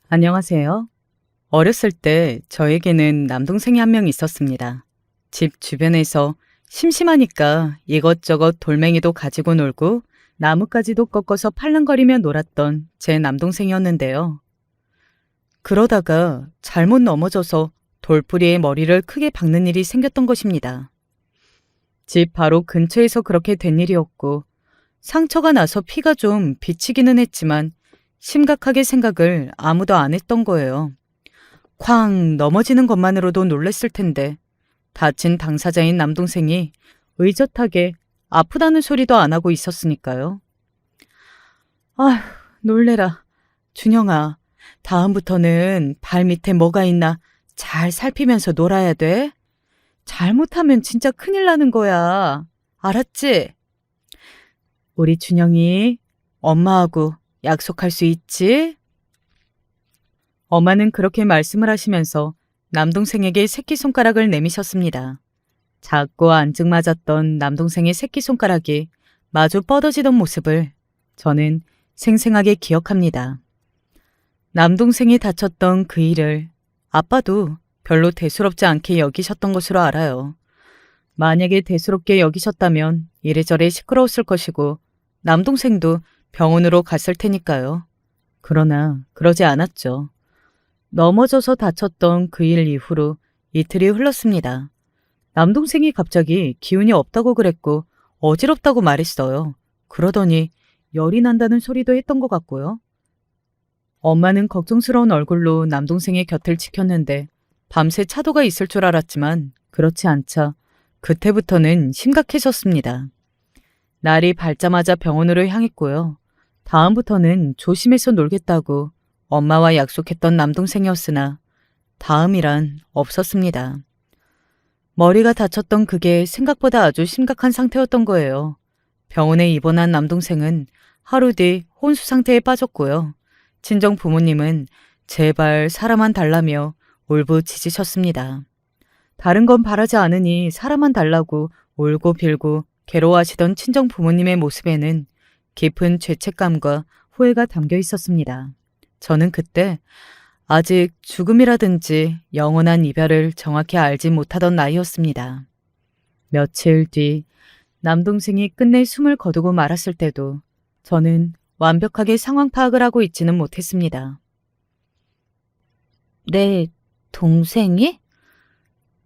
안녕하세요. 어렸을 때 저에게는 남동생이 한 명 있었습니다. 집 주변에서 심심하니까 이것저것 돌멩이도 가지고 놀고 나뭇가지도 꺾어서 팔랑거리며 놀았던 제 남동생이었는데요. 그러다가 잘못 넘어져서 돌부리에 머리를 크게 박는 일이 생겼던 것입니다. 집 바로 근처에서 그렇게 된 일이었고 상처가 나서 피가 좀 비치기는 했지만 심각하게 생각을 아무도 안 했던 거예요. 쾅 넘어지는 것만으로도 놀랬을 텐데 다친 당사자인 남동생이 의젓하게 아프다는 소리도 안 하고 있었으니까요. 아휴, 놀래라. 준영아, 다음부터는 발 밑에 뭐가 있나 잘 살피면서 놀아야 돼. 잘못하면 진짜 큰일 나는 거야. 알았지? 우리 준영이 엄마하고 약속할 수 있지? 엄마는 그렇게 말씀을 하시면서 남동생에게 새끼손가락을 내미셨습니다. 작고 앙증맞았던 남동생의 새끼손가락이 마주 뻗어지던 모습을 저는 생생하게 기억합니다. 남동생이 다쳤던 그 일을 아빠도 별로 대수롭지 않게 여기셨던 것으로 알아요. 만약에 대수롭게 여기셨다면 이래저래 시끄러웠을 것이고 남동생도 병원으로 갔을 테니까요. 그러나 그러지 않았죠. 넘어져서 다쳤던 그 일 이후로 이틀이 흘렀습니다. 남동생이 갑자기 기운이 없다고 그랬고 어지럽다고 말했어요. 그러더니 열이 난다는 소리도 했던 것 같고요. 엄마는 걱정스러운 얼굴로 남동생의 곁을 지켰는데 밤새 차도가 있을 줄 알았지만 그렇지 않자 그때부터는 심각해졌습니다. 날이 밝자마자 병원으로 향했고요. 다음부터는 조심해서 놀겠다고 엄마와 약속했던 남동생이었으나 다음이란 없었습니다. 머리가 다쳤던 그게 생각보다 아주 심각한 상태였던 거예요. 병원에 입원한 남동생은 하루 뒤 혼수 상태에 빠졌고요. 친정 부모님은 제발 사람만 달라며 울부짖으셨습니다. 다른 건 바라지 않으니 사람만 달라고 울고 빌고 괴로워하시던 친정 부모님의 모습에는 깊은 죄책감과 후회가 담겨 있었습니다. 저는 그때 아직 죽음이라든지 영원한 이별을 정확히 알지 못하던 나이였습니다. 며칠 뒤 남동생이 끝내 숨을 거두고 말았을 때도 저는 완벽하게 상황 파악을 하고 있지는 못했습니다. 내 동생이?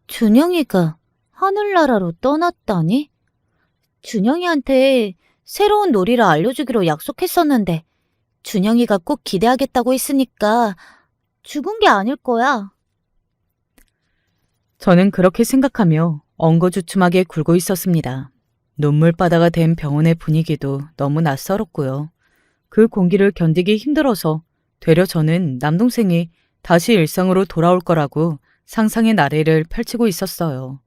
준영이가 하늘나라로 떠났다니? 준영이한테 새로운 놀이를 알려주기로 약속했었는데 준영이가 꼭 기대하겠다고 했으니까 죽은 게 아닐 거야. 저는 그렇게 생각하며 엉거주춤하게 굴고 있었습니다. 눈물바다가 된 병원의 분위기도 너무 낯설었고요. 그 공기를 견디기 힘들어서 되려 저는 남동생이 다시 일상으로 돌아올 거라고 상상의 나래를 펼치고 있었어요.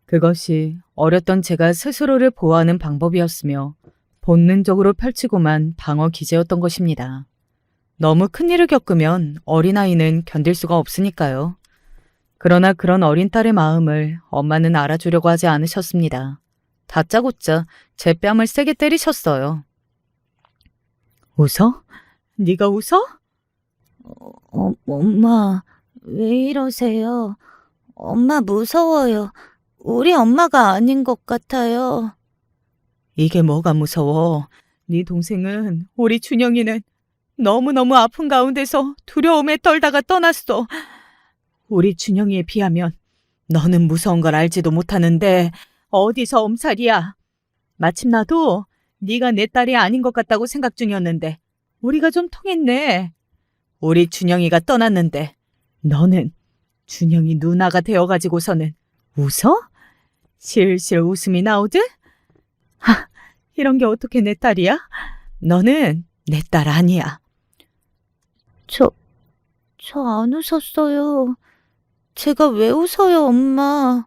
그것이 어렸던 제가 스스로를 보호하는 방법이었으며 본능적으로 펼치고만 방어 기제였던 것입니다. 너무 큰일을 겪으면 어린아이는 견딜 수가 없으니까요. 그러나 그런 어린 딸의 마음을 엄마는 알아주려고 하지 않으셨습니다. 다짜고짜 제 뺨을 세게 때리셨어요. 웃어? 네가 웃어? 엄마, 왜 이러세요? 엄마 무서워요. 우리 엄마가 아닌 것 같아요. 이게 뭐가 무서워? 네 동생은 우리 준영이는 너무너무 아픈 가운데서 두려움에 떨다가 떠났어. 우리 준영이에 비하면 너는 무서운 걸 알지도 못하는데 어디서 엄살이야. 마침 나도 네가 내 딸이 아닌 것 같다고 생각 중이었는데 우리가 좀 통했네. 우리 준영이가 떠났는데 너는 준영이 누나가 되어가지고서는 웃어? 실실 웃음이 나오듯? 하, 이런 게 어떻게 내 딸이야? 너는 내 딸 아니야. 저 안 웃었어요. 제가 왜 웃어요, 엄마?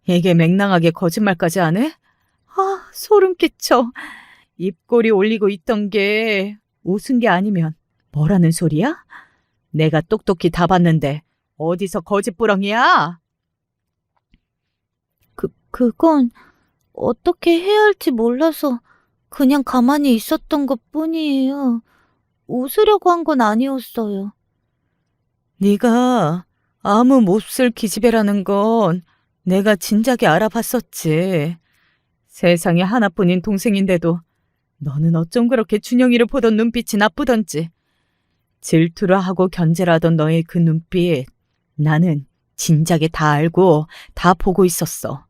이게 맹랑하게 거짓말까지 안 해? 아, 소름 끼쳐. 입꼬리 올리고 있던 게 웃은 게 아니면 뭐라는 소리야? 내가 똑똑히 다 봤는데 어디서 거짓부렁이야? 그건 어떻게 해야 할지 몰라서 그냥 가만히 있었던 것 뿐이에요. 웃으려고 한 건 아니었어요. 네가 아무 몹쓸 기집애라는 건 내가 진작에 알아봤었지. 세상에 하나뿐인 동생인데도 너는 어쩜 그렇게 준영이를 보던 눈빛이 나쁘던지. 질투를 하고 견제를 하던 너의 그 눈빛, 나는 진작에 다 알고 다 보고 있었어.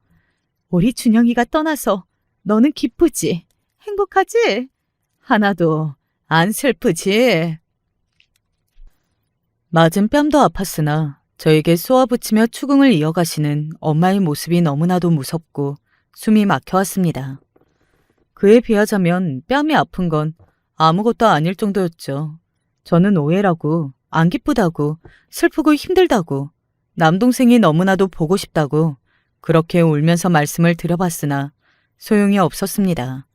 우리 준영이가 떠나서 너는 기쁘지? 행복하지? 하나도 안 슬프지? 맞은 뺨도 아팠으나 저에게 쏘아붙이며 추궁을 이어가시는 엄마의 모습이 너무나도 무섭고 숨이 막혀왔습니다. 그에 비하자면 뺨이 아픈 건 아무것도 아닐 정도였죠. 저는 오해라고, 안 기쁘다고, 슬프고 힘들다고, 남동생이 너무나도 보고 싶다고 그렇게 울면서 말씀을 드려봤으나 소용이 없었습니다.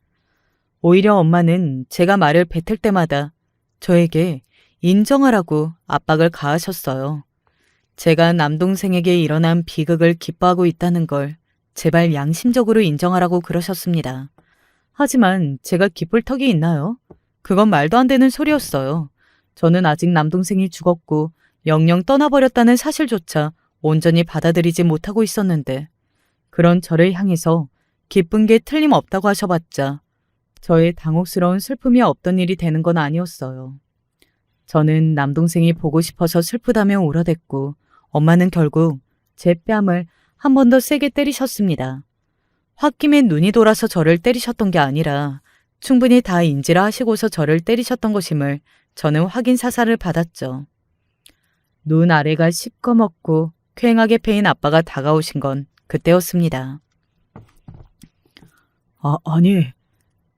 오히려 엄마는 제가 말을 뱉을 때마다 저에게 인정하라고 압박을 가하셨어요. 제가 남동생에게 일어난 비극을 기뻐하고 있다는 걸 제발 양심적으로 인정하라고 그러셨습니다. 하지만 제가 기쁠 턱이 있나요? 그건 말도 안 되는 소리였어요. 저는 아직 남동생이 죽었고 영영 떠나버렸다는 사실조차 온전히 받아들이지 못하고 있었는데 그런 저를 향해서 기쁜 게 틀림없다고 하셔봤자 저의 당혹스러운 슬픔이 없던 일이 되는 건 아니었어요. 저는 남동생이 보고 싶어서 슬프다며 울어댔고 엄마는 결국 제 뺨을 한 번 더 세게 때리셨습니다. 홧김에 눈이 돌아서 저를 때리셨던 게 아니라 충분히 다 인지를 하시고서 저를 때리셨던 것임을 저는 확인 사살을 받았죠. 눈 아래가 시꺼멓고 퀭하게 패인 아빠가 다가오신 건 그때였습니다. 아니,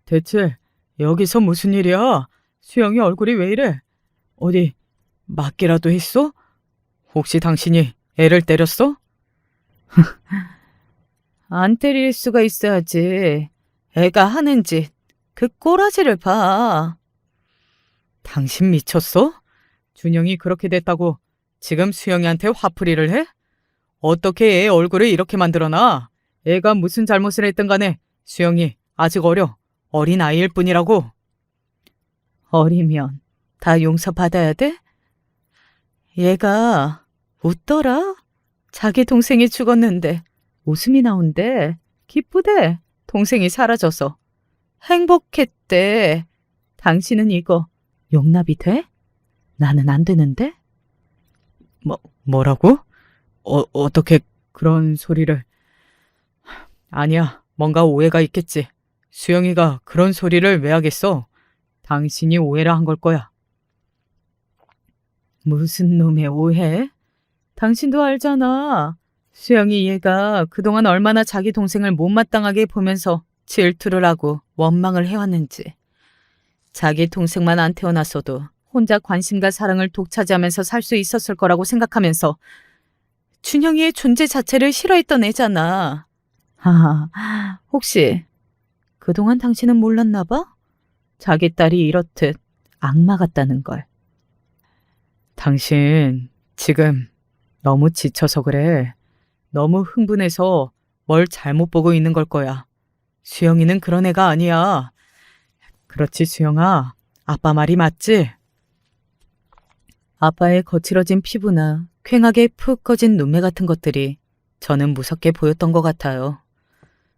대체 여기서 무슨 일이야? 수영이 얼굴이 왜 이래? 어디 맞기라도 했어? 혹시 당신이 애를 때렸어? 안 때릴 수가 있어야지. 애가 하는 짓, 그 꼬라지를 봐. 당신 미쳤어? 준영이 그렇게 됐다고 지금 수영이한테 화풀이를 해? 어떻게 애 얼굴을 이렇게 만들어놔? 애가 무슨 잘못을 했든 간에 수영이 아직 어려. 어린 아이일 뿐이라고. 어리면 다 용서받아야 돼? 얘가 웃더라? 자기 동생이 죽었는데 웃음이 나온대. 기쁘대. 동생이 사라져서. 행복했대. 당신은 이거 용납이 돼? 나는 안 되는데? 뭐라고? 어떻게 그런 소리를. 아니야, 뭔가 오해가 있겠지. 수영이가 그런 소리를 왜 하겠어? 당신이 오해를 한 걸 거야. 무슨 놈의 오해? 당신도 알잖아. 수영이 얘가 그동안 얼마나 자기 동생을 못마땅하게 보면서 질투를 하고 원망을 해왔는지. 자기 동생만 안 태어났어도 혼자 관심과 사랑을 독차지하면서 살 수 있었을 거라고 생각하면서 준영이의 존재 자체를 싫어했던 애잖아. 혹시 그동안 당신은 몰랐나 봐? 자기 딸이 이렇듯 악마 같다는 걸. 당신 지금 너무 지쳐서 그래. 너무 흥분해서 뭘 잘못 보고 있는 걸 거야. 수영이는 그런 애가 아니야. 그렇지, 수영아. 아빠 말이 맞지? 아빠의 거칠어진 피부나 퀭하게 푹 꺼진 눈매 같은 것들이 저는 무섭게 보였던 것 같아요.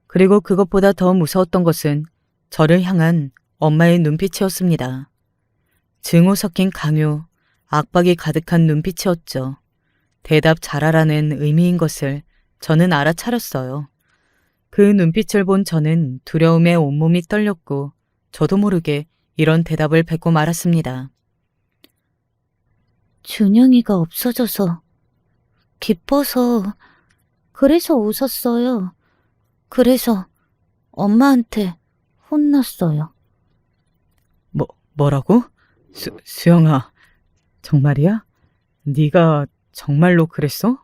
그리고 그것보다 더 무서웠던 것은 저를 향한 엄마의 눈빛이었습니다. 증오 섞인 강요, 압박이 가득한 눈빛이었죠. 대답 잘하라는 의미인 것을 저는 알아차렸어요. 그 눈빛을 본 저는 두려움에 온몸이 떨렸고 저도 모르게 이런 대답을 뱉고 말았습니다. 준영이가 없어져서 기뻐서 그래서 웃었어요. 그래서 엄마한테 혼났어요. 뭐라고? 수영아, 정말이야? 네가 정말로 그랬어?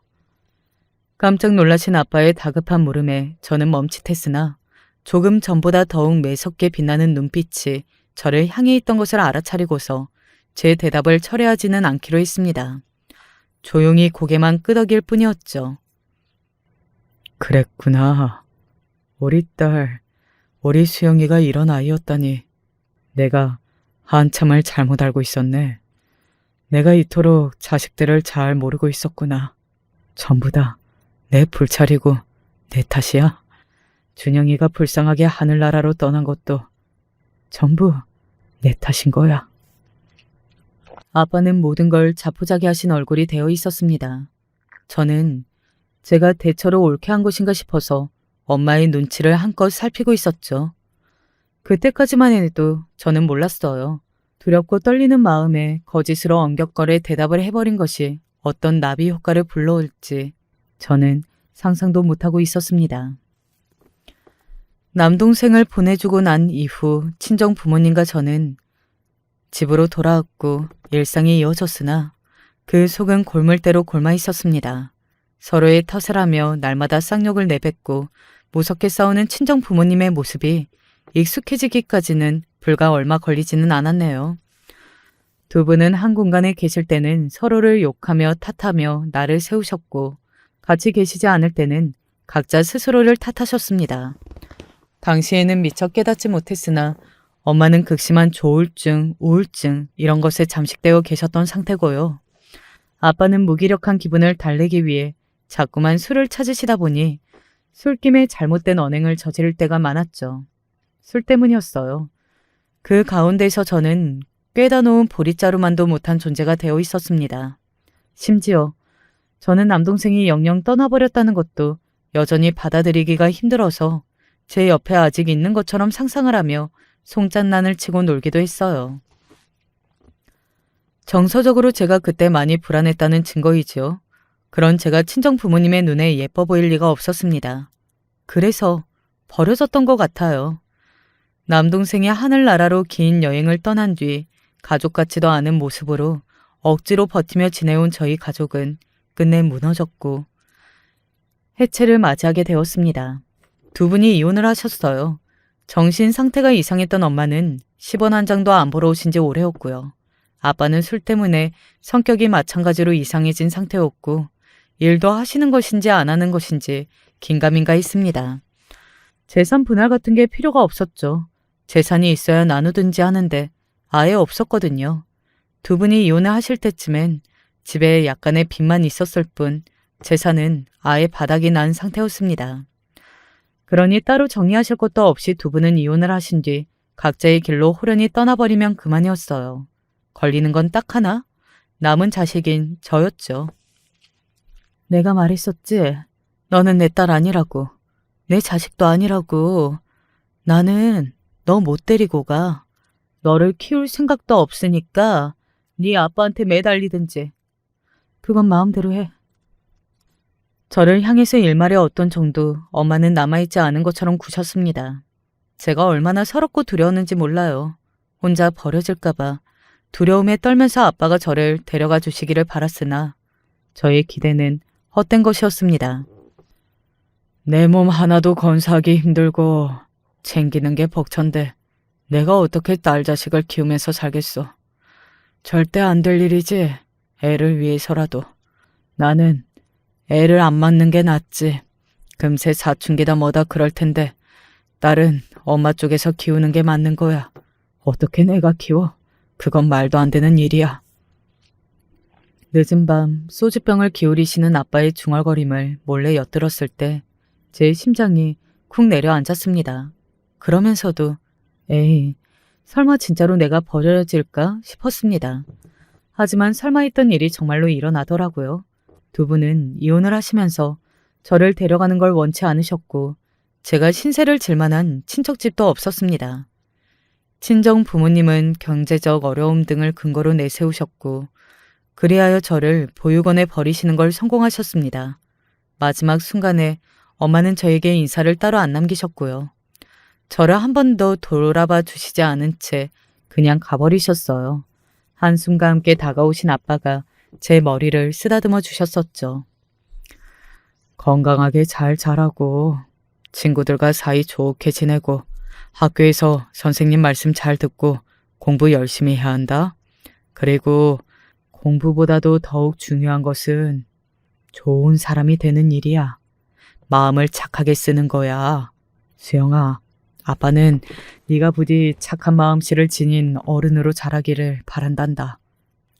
깜짝 놀라신 아빠의 다급한 물음에 저는 멈칫했으나 조금 전보다 더욱 매섭게 빛나는 눈빛이 저를 향해 있던 것을 알아차리고서 제 대답을 철회하지는 않기로 했습니다. 조용히 고개만 끄덕일 뿐이었죠. 그랬구나. 우리 딸, 우리 수영이가 이런 아이였다니. 내가 한참을 잘못 알고 있었네. 내가 이토록 자식들을 잘 모르고 있었구나. 전부 다 내 불찰이고 내 탓이야. 준영이가 불쌍하게 하늘나라로 떠난 것도 전부 내 탓인 거야. 아빠는 모든 걸 자포자기하신 얼굴이 되어 있었습니다. 저는 제가 대처로 옳게 한 것인가 싶어서 엄마의 눈치를 한껏 살피고 있었죠. 그때까지만 해도 저는 몰랐어요. 두렵고 떨리는 마음에 거짓으로 엉격거려 대답을 해버린 것이 어떤 나비 효과를 불러올지 저는 상상도 못하고 있었습니다. 남동생을 보내주고 난 이후 친정 부모님과 저는 집으로 돌아왔고 일상이 이어졌으나 그 속은 골물대로 골마 있었습니다. 서로의 탓을 하며 날마다 쌍욕을 내뱉고 무섭게 싸우는 친정 부모님의 모습이 익숙해지기까지는 불과 얼마 걸리지는 않았네요. 두 분은 한 공간에 계실 때는 서로를 욕하며 탓하며 나를 세우셨고 같이 계시지 않을 때는 각자 스스로를 탓하셨습니다. 당시에는 미처 깨닫지 못했으나 엄마는 극심한 조울증, 우울증 이런 것에 잠식되어 계셨던 상태고요. 아빠는 무기력한 기분을 달래기 위해 자꾸만 술을 찾으시다 보니 술김에 잘못된 언행을 저지를 때가 많았죠. 술 때문이었어요. 그 가운데서 저는 꿰다 놓은 보릿자루만도 못한 존재가 되어 있었습니다. 심지어 저는 남동생이 영영 떠나버렸다는 것도 여전히 받아들이기가 힘들어서 제 옆에 아직 있는 것처럼 상상을 하며 송짠난을 치고 놀기도 했어요. 정서적으로 제가 그때 많이 불안했다는 증거이지요. 그런 제가 친정 부모님의 눈에 예뻐 보일 리가 없었습니다. 그래서 버려졌던 것 같아요. 남동생이 하늘나라로 긴 여행을 떠난 뒤 가족 같지도 않은 모습으로 억지로 버티며 지내온 저희 가족은 끝내 무너졌고 해체를 맞이하게 되었습니다. 두 분이 이혼을 하셨어요. 정신 상태가 이상했던 엄마는 10원 한 장도 안 벌어 오신 지 오래였고요. 아빠는 술 때문에 성격이 마찬가지로 이상해진 상태였고 일도 하시는 것인지 안 하는 것인지 긴가민가 했습니다. 재산 분할 같은 게 필요가 없었죠. 재산이 있어야 나누든지 하는데 아예 없었거든요. 두 분이 이혼을 하실 때쯤엔 집에 약간의 빚만 있었을 뿐 재산은 아예 바닥이 난 상태였습니다. 그러니 따로 정리하실 것도 없이 두 분은 이혼을 하신 뒤 각자의 길로 호련히 떠나버리면 그만이었어요. 걸리는 건 딱 하나, 남은 자식인 저였죠. 내가 말했었지. 너는 내 딸 아니라고. 내 자식도 아니라고. 나는 너 못 데리고 가. 너를 키울 생각도 없으니까 네 아빠한테 매달리든지. 그건 마음대로 해. 저를 향해서 일말의 어떤 정도 엄마는 남아있지 않은 것처럼 구셨습니다. 제가 얼마나 서럽고 두려웠는지 몰라요. 혼자 버려질까봐 두려움에 떨면서 아빠가 저를 데려가 주시기를 바랐으나 저의 기대는 헛된 것이었습니다. 내 몸 하나도 건사하기 힘들고 챙기는 게 벅찬데 내가 어떻게 딸 자식을 키우면서 살겠어. 절대 안 될 일이지. 애를 위해서라도. 나는 애를 안 낳는 게 낫지. 금세 사춘기다 뭐다 그럴 텐데 딸은 엄마 쪽에서 키우는 게 맞는 거야. 어떻게 내가 키워? 그건 말도 안 되는 일이야. 늦은 밤 소주병을 기울이시는 아빠의 중얼거림을 몰래 엿들었을 때 제 심장이 쿵 내려앉았습니다. 그러면서도 에이, 설마 진짜로 내가 버려질까 싶었습니다. 하지만 설마 했던 일이 정말로 일어나더라고요. 두 분은 이혼을 하시면서 저를 데려가는 걸 원치 않으셨고 제가 신세를 질 만한 친척집도 없었습니다. 친정 부모님은 경제적 어려움 등을 근거로 내세우셨고 그리하여 저를 보육원에 버리시는 걸 성공하셨습니다. 마지막 순간에 엄마는 저에게 인사를 따로 안 남기셨고요. 저를 한 번도 돌아봐 주시지 않은 채 그냥 가버리셨어요. 한숨과 함께 다가오신 아빠가 제 머리를 쓰다듬어 주셨었죠. 건강하게 잘 자라고 친구들과 사이 좋게 지내고 학교에서 선생님 말씀 잘 듣고 공부 열심히 해야 한다. 그리고 공부보다도 더욱 중요한 것은 좋은 사람이 되는 일이야. 마음을 착하게 쓰는 거야. 수영아, 아빠는 네가 부디 착한 마음씨를 지닌 어른으로 자라기를 바란단다.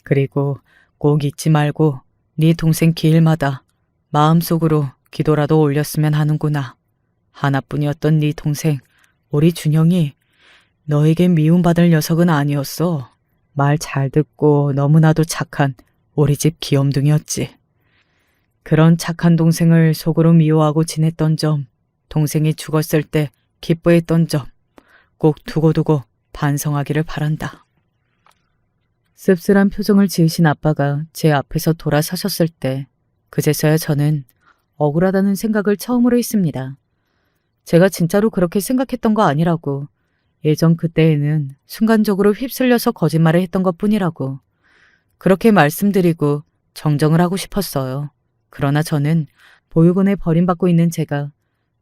그리고 꼭 잊지 말고 네 동생 기일마다 마음속으로 기도라도 올렸으면 하는구나. 하나뿐이었던 네 동생 우리 준영이 너에게 미움받을 녀석은 아니었어. 말 잘 듣고 너무나도 착한 우리 집 귀염둥이였지. 그런 착한 동생을 속으로 미워하고 지냈던 점, 동생이 죽었을 때 기뻐했던 점, 꼭 두고두고 반성하기를 바란다. 씁쓸한 표정을 지으신 아빠가 제 앞에서 돌아서셨을 때 그제서야 저는 억울하다는 생각을 처음으로 했습니다. 제가 진짜로 그렇게 생각했던 거 아니라고, 예전 그때에는 순간적으로 휩쓸려서 거짓말을 했던 것뿐이라고 그렇게 말씀드리고 정정을 하고 싶었어요. 그러나 저는 보육원에 버림받고 있는 제가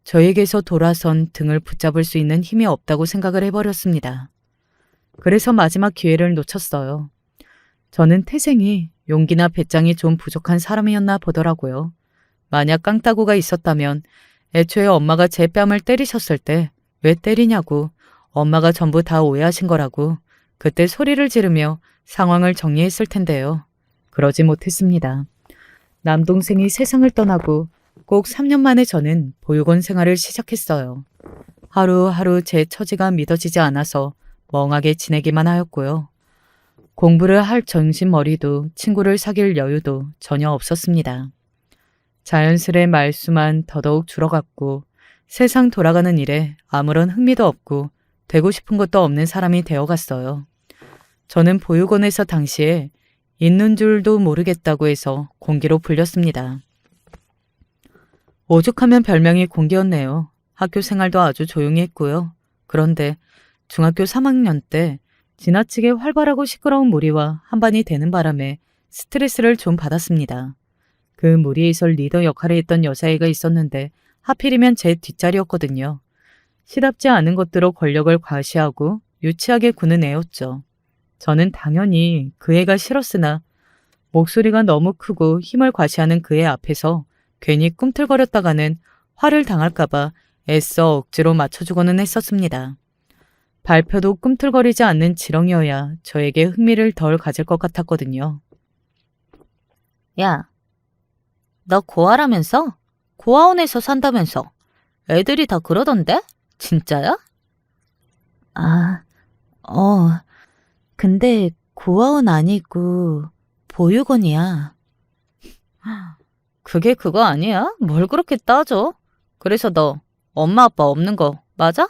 저에게서 돌아선 등을 붙잡을 수 있는 힘이 없다고 생각을 해버렸습니다. 그래서 마지막 기회를 놓쳤어요. 저는 태생이 용기나 배짱이 좀 부족한 사람이었나 보더라고요. 만약 깡따구가 있었다면 애초에 엄마가 제 뺨을 때리셨을 때 왜 때리냐고, 엄마가 전부 다 오해하신 거라고 그때 소리를 지르며 상황을 정리했을 텐데요. 그러지 못했습니다. 남동생이 세상을 떠나고 꼭 3년 만에 저는 보육원 생활을 시작했어요. 하루하루 제 처지가 믿어지지 않아서 멍하게 지내기만 하였고요. 공부를 할 정신머리도 친구를 사귈 여유도 전혀 없었습니다. 자연스레 말수만 더더욱 줄어갔고 세상 돌아가는 일에 아무런 흥미도 없고 되고 싶은 것도 없는 사람이 되어갔어요. 저는 보육원에서 당시에 있는 줄도 모르겠다고 해서 공기로 불렸습니다. 오죽하면 별명이 공기였네요. 학교 생활도 아주 조용히 했고요. 그런데 중학교 3학년 때 지나치게 활발하고 시끄러운 무리와 한반이 되는 바람에 스트레스를 좀 받았습니다. 그 무리에서 리더 역할을 했던 여자애가 있었는데 하필이면 제 뒷자리였거든요. 시답지 않은 것들로 권력을 과시하고 유치하게 구는 애였죠. 저는 당연히 그 애가 싫었으나 목소리가 너무 크고 힘을 과시하는 그 애 앞에서 괜히 꿈틀거렸다가는 화를 당할까봐 애써 억지로 맞춰주고는 했었습니다. 발표도 꿈틀거리지 않는 지렁이여야 저에게 흥미를 덜 가질 것 같았거든요. 야, 너 고아라면서? 고아원에서 산다면서? 애들이 다 그러던데? 진짜야? 아, 근데 고아원 아니고 보육원이야. 그게 그거 아니야? 뭘 그렇게 따져? 그래서 너 엄마 아빠 없는 거 맞아?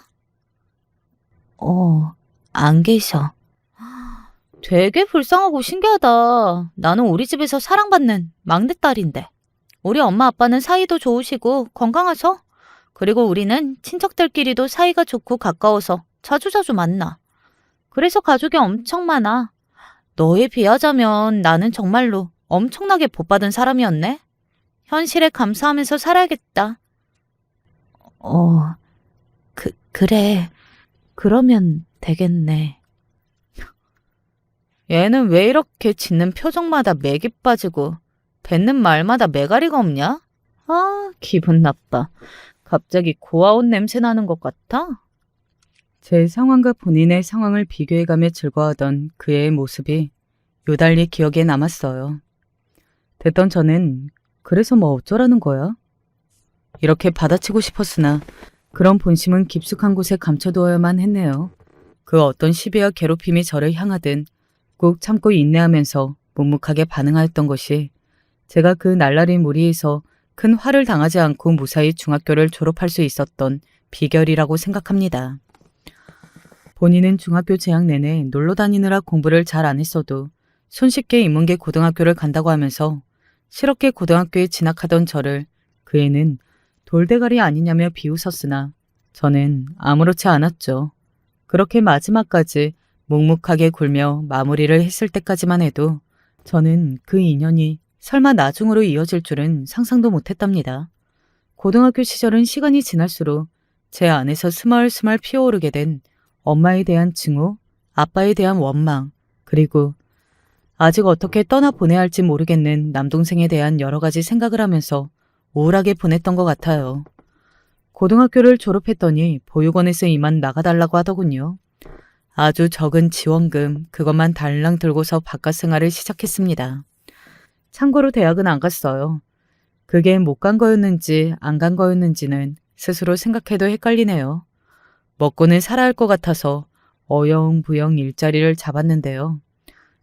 안 계셔. 되게 불쌍하고 신기하다. 나는 우리 집에서 사랑받는 막내딸인데. 우리 엄마 아빠는 사이도 좋으시고 건강하셔. 그리고 우리는 친척들끼리도 사이가 좋고 가까워서 자주자주 만나. 그래서 가족이 엄청 많아. 너에 비하자면 나는 정말로 엄청나게 복받은 사람이었네. 현실에 감사하면서 살아야겠다. 그래. 그러면 되겠네. 얘는 왜 이렇게 짓는 표정마다 맥이 빠지고 뱉는 말마다 매가리가 없냐? 아, 기분 나빠. 갑자기 고아원 냄새 나는 것 같아? 제 상황과 본인의 상황을 비교해가며 즐거워하던 그의 모습이 요달리 기억에 남았어요. 됐던 저는 그래서 뭐 어쩌라는 거야? 이렇게 받아치고 싶었으나 그런 본심은 깊숙한 곳에 감춰두어야만 했네요. 그 어떤 시비와 괴롭힘이 저를 향하든 꾹 참고 인내하면서 묵묵하게 반응하였던 것이 제가 그 날라리 무리에서 큰 화를 당하지 않고 무사히 중학교를 졸업할 수 있었던 비결이라고 생각합니다. 본인은 중학교 재학 내내 놀러 다니느라 공부를 잘 안 했어도 손쉽게 인문계 고등학교를 간다고 하면서 실없게 고등학교에 진학하던 저를 그 애는 돌대가리 아니냐며 비웃었으나 저는 아무렇지 않았죠. 그렇게 마지막까지 묵묵하게 굴며 마무리를 했을 때까지만 해도 저는 그 인연이 설마 나중으로 이어질 줄은 상상도 못했답니다. 고등학교 시절은 시간이 지날수록 제 안에서 스멀스멀 피어오르게 된 엄마에 대한 증오, 아빠에 대한 원망, 그리고 아직 어떻게 떠나보내야 할지 모르겠는 남동생에 대한 여러 가지 생각을 하면서 우울하게 보냈던 것 같아요. 고등학교를 졸업했더니 보육원에서 이만 나가달라고 하더군요. 아주 적은 지원금 그것만 달랑 들고서 바깥 생활을 시작했습니다. 참고로 대학은 안 갔어요. 그게 못 간 거였는지 안 간 거였는지는 스스로 생각해도 헷갈리네요. 먹고는 살아야 할 것 같아서 어영부영 일자리를 잡았는데요.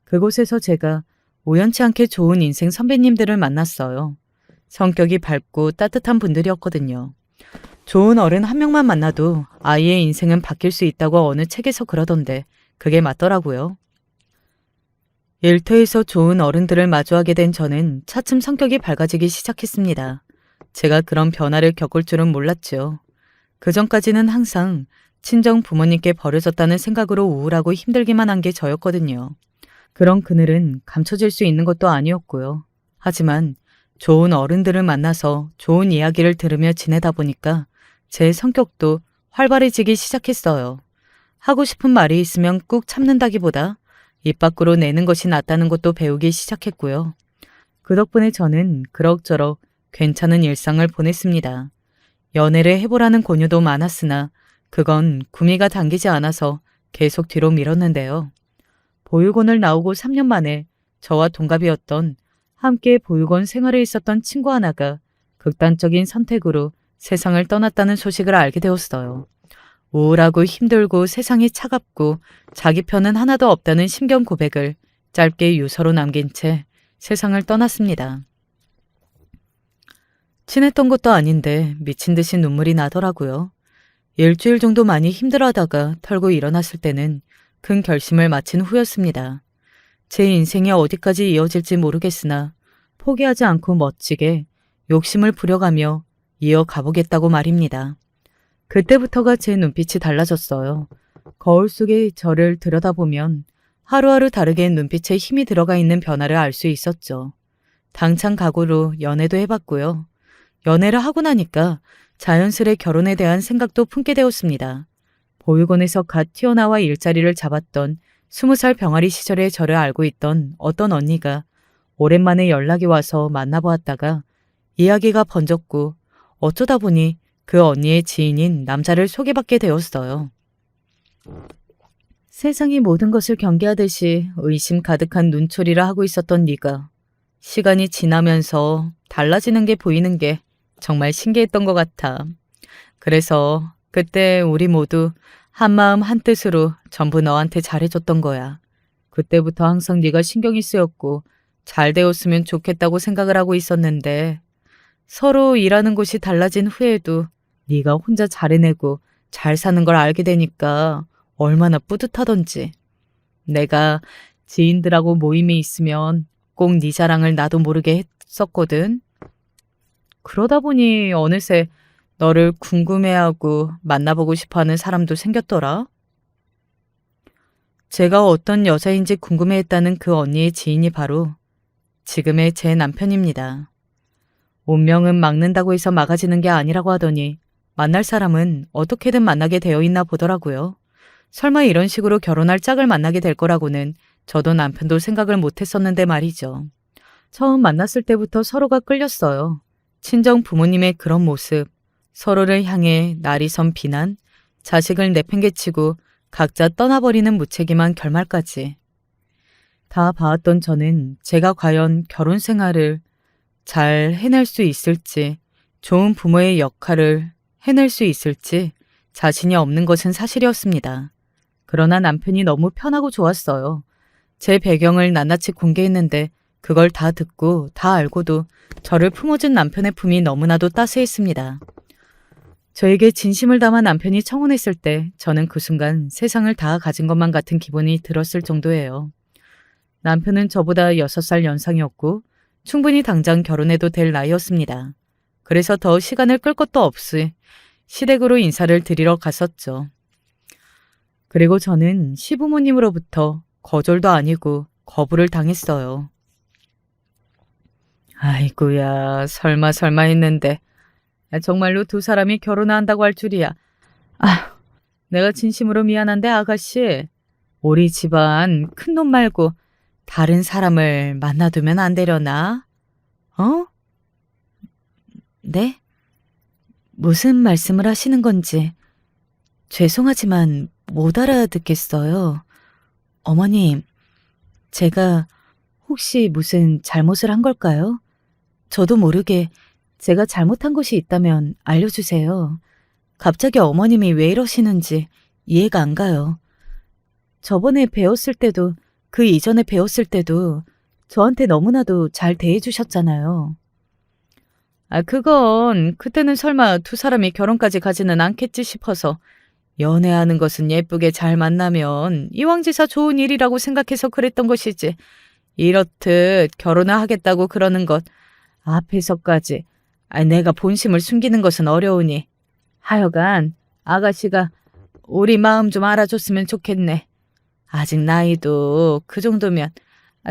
그곳에서 제가 우연치 않게 좋은 인생 선배님들을 만났어요. 성격이 밝고 따뜻한 분들이었거든요. 좋은 어른 한 명만 만나도 아이의 인생은 바뀔 수 있다고 어느 책에서 그러던데 그게 맞더라고요. 일터에서 좋은 어른들을 마주하게 된 저는 차츰 성격이 밝아지기 시작했습니다. 제가 그런 변화를 겪을 줄은 몰랐죠. 그전까지는 항상 친정 부모님께 버려졌다는 생각으로 우울하고 힘들기만 한 게 저였거든요. 그런 그늘은 감춰질 수 있는 것도 아니었고요. 하지만 좋은 어른들을 만나서 좋은 이야기를 들으며 지내다 보니까 제 성격도 활발해지기 시작했어요. 하고 싶은 말이 있으면 꾹 참는다기보다 입 밖으로 내는 것이 낫다는 것도 배우기 시작했고요. 그 덕분에 저는 그럭저럭 괜찮은 일상을 보냈습니다. 연애를 해보라는 권유도 많았으나 그건 구미가 당기지 않아서 계속 뒤로 미뤘는데요. 보육원을 나오고 3년 만에 저와 동갑이었던 함께 보육원 생활에 있었던 친구 하나가 극단적인 선택으로 세상을 떠났다는 소식을 알게 되었어요. 우울하고 힘들고 세상이 차갑고 자기 편은 하나도 없다는 심경 고백을 짧게 유서로 남긴 채 세상을 떠났습니다. 친했던 것도 아닌데 미친 듯이 눈물이 나더라고요. 일주일 정도 많이 힘들어하다가 털고 일어났을 때는 큰 결심을 마친 후였습니다. 제 인생이 어디까지 이어질지 모르겠으나 포기하지 않고 멋지게 욕심을 부려가며 이어가보겠다고 말입니다. 그때부터가 제 눈빛이 달라졌어요. 거울 속에 저를 들여다보면 하루하루 다르게 눈빛에 힘이 들어가 있는 변화를 알 수 있었죠. 당찬 각오로 연애도 해봤고요. 연애를 하고 나니까 자연스레 결혼에 대한 생각도 품게 되었습니다. 보육원에서 갓 튀어나와 일자리를 잡았던 20살 병아리 시절에 저를 알고 있던 어떤 언니가 오랜만에 연락이 와서 만나보았다가 이야기가 번졌고 어쩌다 보니 그 언니의 지인인 남자를 소개받게 되었어요. 세상이 모든 것을 경계하듯이 의심 가득한 눈초리를 하고 있었던 네가 시간이 지나면서 달라지는 게 보이는 게 정말 신기했던 것 같아. 그래서 그때 우리 모두 한마음 한뜻으로 전부 너한테 잘해줬던 거야. 그때부터 항상 네가 신경이 쓰였고 잘 되었으면 좋겠다고 생각을 하고 있었는데 서로 일하는 곳이 달라진 후에도 네가 혼자 잘 해내고 잘 사는 걸 알게 되니까 얼마나 뿌듯하던지. 내가 지인들하고 모임이 있으면 꼭 네 자랑을 나도 모르게 했었거든. 그러다 보니 어느새 너를 궁금해하고 만나보고 싶어하는 사람도 생겼더라. 제가 어떤 여자인지 궁금해했다는 그 언니의 지인이 바로 지금의 제 남편입니다. 운명은 막는다고 해서 막아지는 게 아니라고 하더니 만날 사람은 어떻게든 만나게 되어 있나 보더라고요. 설마 이런 식으로 결혼할 짝을 만나게 될 거라고는 저도 남편도 생각을 못했었는데 말이죠. 처음 만났을 때부터 서로가 끌렸어요. 친정 부모님의 그런 모습, 서로를 향해 날이 선 비난, 자식을 내팽개치고 각자 떠나버리는 무책임한 결말까지. 다 봐왔던 저는 제가 과연 결혼 생활을 잘 해낼 수 있을지, 좋은 부모의 역할을 해낼 수 있을지 자신이 없는 것은 사실이었습니다. 그러나 남편이 너무 편하고 좋았어요. 제 배경을 낱낱이 공개했는데 그걸 다 듣고 다 알고도 저를 품어준 남편의 품이 너무나도 따스했습니다. 저에게 진심을 담아 남편이 청혼했을 때 저는 그 순간 세상을 다 가진 것만 같은 기분이 들었을 정도예요. 남편은 저보다 6살 연상이었고 충분히 당장 결혼해도 될 나이였습니다. 그래서 더 시간을 끌 것도 없이 시댁으로 인사를 드리러 갔었죠. 그리고 저는 시부모님으로부터 거절도 아니고 거부를 당했어요. 아이고야, 설마 했는데 정말로 두 사람이 결혼한다고 할 줄이야. 아, 내가 진심으로 미안한데 아가씨, 우리 집안 큰놈 말고 다른 사람을 만나두면 안 되려나? 어? 네? 무슨 말씀을 하시는 건지 죄송하지만 못 알아듣겠어요. 어머님, 제가 혹시 무슨 잘못을 한 걸까요? 저도 모르게 제가 잘못한 것이 있다면 알려주세요. 갑자기 어머님이 왜 이러시는지 이해가 안 가요. 저번에 배웠을 때도 그 이전에 배웠을 때도 저한테 너무나도 잘 대해주셨잖아요. 그건 그때는 설마 두 사람이 결혼까지 가지는 않겠지 싶어서 연애하는 것은 예쁘게 잘 만나면 이왕지사 좋은 일이라고 생각해서 그랬던 것이지. 이렇듯 결혼을 하겠다고 그러는 것 앞에서까지 내가 본심을 숨기는 것은 어려우니 하여간 아가씨가 우리 마음 좀 알아줬으면 좋겠네. 아직 나이도 그 정도면